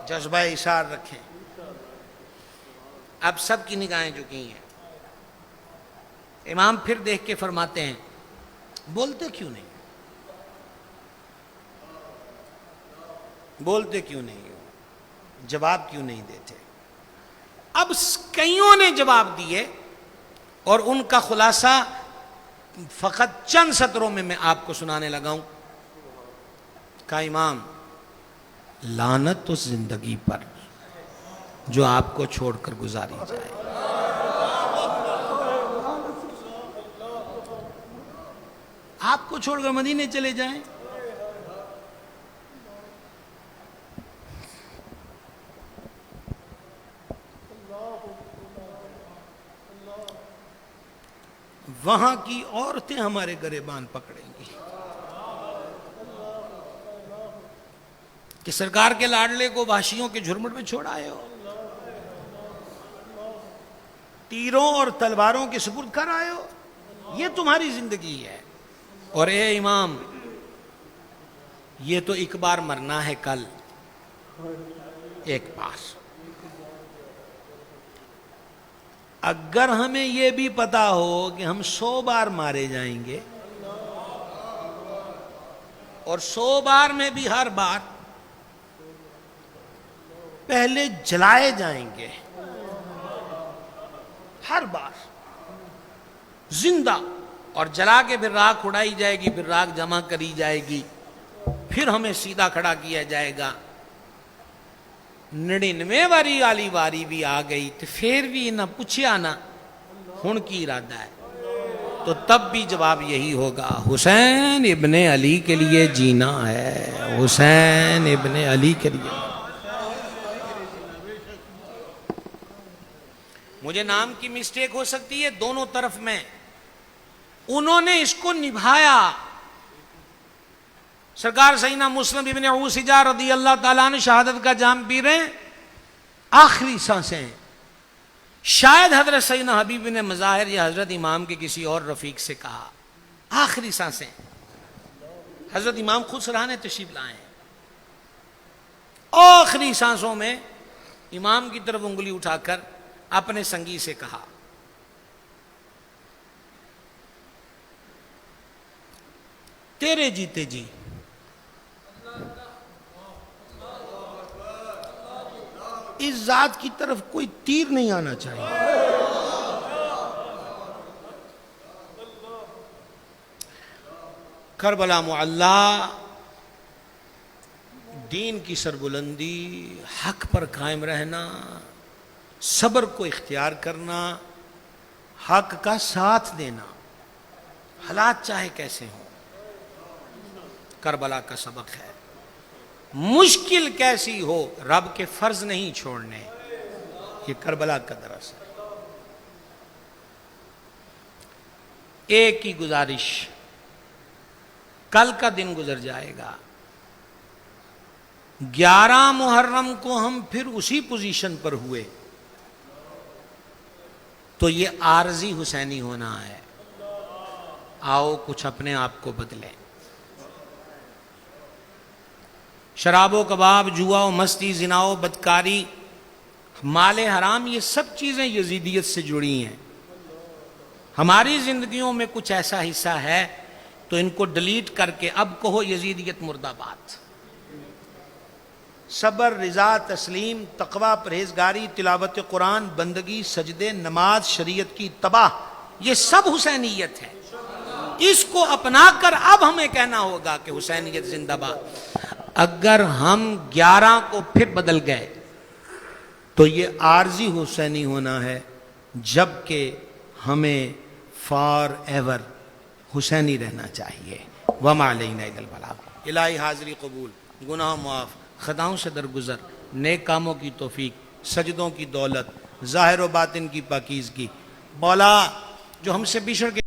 جذبہ اشار رکھیں. اب سب کی نگاہیں جھکی ہیں. امام پھر دیکھ کے فرماتے ہیں، بولتے کیوں نہیں؟ بولتے کیوں نہیں ہو؟ جواب کیوں نہیں دیتے؟ اب کئیوں نے جواب دیے اور ان کا خلاصہ فقط چند سطروں میں آپ کو سنانے لگا ہوں. کہا امام، لعنت اس زندگی پر جو آپ کو چھوڑ کر گزاری جائے. آپ کو چھوڑ کر مدینے چلے جائیں. وہاں کی عورتیں ہمارے گریبان پکڑیں گی کہ سرکار کے لاڈلے کو وحشیوں کے جھرمٹ میں چھوڑ آئے ہو، تیروں اور تلواروں کے سپرد کر آئے ہو. یہ تمہاری زندگی ہے. اور اے امام، یہ تو ایک بار مرنا ہے، کل ایک بار. اگر ہمیں یہ بھی پتا ہو کہ ہم 100 بار مارے جائیں گے اور 100 بار میں بھی ہر بار پہلے جلائے جائیں گے، ہر بار زندہ، اور جلا کے پھر راکھ اڑائی جائے گی، پھر راکھ جمع کری جائے گی، پھر ہمیں سیدھا کھڑا کیا جائے گا. 99 والی واری بھی آ گئی تو پھر بھی نہ پوچھیا نہ ہن کی ارادہ ہے، تو تب بھی جواب یہی ہوگا، حسین ابن علی کے لیے جینا ہے، حسین ابن علی کے لیے۔ مجھے نام کی مسٹیک ہو سکتی ہے، دونوں طرف میں انہوں نے اس کو نبھایا۔ سرکار سیدنا مسلم ابن اوسجہ رضی اللہ تعالیٰ عنہ شہادت کا جام پی رہے ہیں، آخری سانسیں، شاید حضرت سیدنا حبیب بن مظاہر یا حضرت امام کے کسی اور رفیق سے کہا، آخری سانسیں، حضرت امام خود سراہنے تشریف لائے ہیں، آخری سانسوں میں امام کی طرف انگلی اٹھا کر اپنے سنگی سے کہا، تیرے جیتے جی اس ذات کی طرف کوئی تیر نہیں آنا چاہیے۔ کربلا معلیٰ، دین کی سربلندی، حق پر قائم رہنا، صبر کو اختیار کرنا، حق کا ساتھ دینا، حالات چاہے کیسے ہوں، کربلا کا سبق ہے۔ مشکل کیسی ہو رب کے فرض نہیں چھوڑنے، یہ کربلا کا درس ہے۔ ایک ہی گزارش، کل کا دن گزر جائے گا، 11 محرم کو ہم پھر اسی پوزیشن پر ہوئے تو یہ عارضی حسینی ہونا ہے۔ آؤ کچھ اپنے آپ کو بدلیں۔ شراب و کباب، جوا و مستی، زنا و بدکاری، مال حرام، یہ سب چیزیں یزیدیت سے جڑی ہیں۔ ہماری زندگیوں میں کچھ ایسا حصہ ہے تو ان کو ڈیلیٹ کر کے اب کہو یزیدیت مرد آباد۔ صبر، رضا، تسلیم، تقوی، پرہیزگاری، تلاوت قرآن، بندگی، سجدے، نماز، شریعت کی اتباع، یہ سب حسینیت ہے۔ اس کو اپنا کر اب ہمیں کہنا ہوگا کہ حسینیت زندہ باد۔ اگر ہم 11 کو پھر بدل گئے تو یہ عارضی حسینی ہونا ہے، جبکہ ہمیں فار ایور حسینی رہنا چاہیے۔ وما علینا الا البلاغ۔ الہی حاضری قبول، گناہ معاف، خطاؤں سے درگزر، نیک کاموں کی توفیق، سجدوں کی دولت، ظاہر و باطن کی پاکیزگی۔ مولا جو ہم سے بچھڑ کے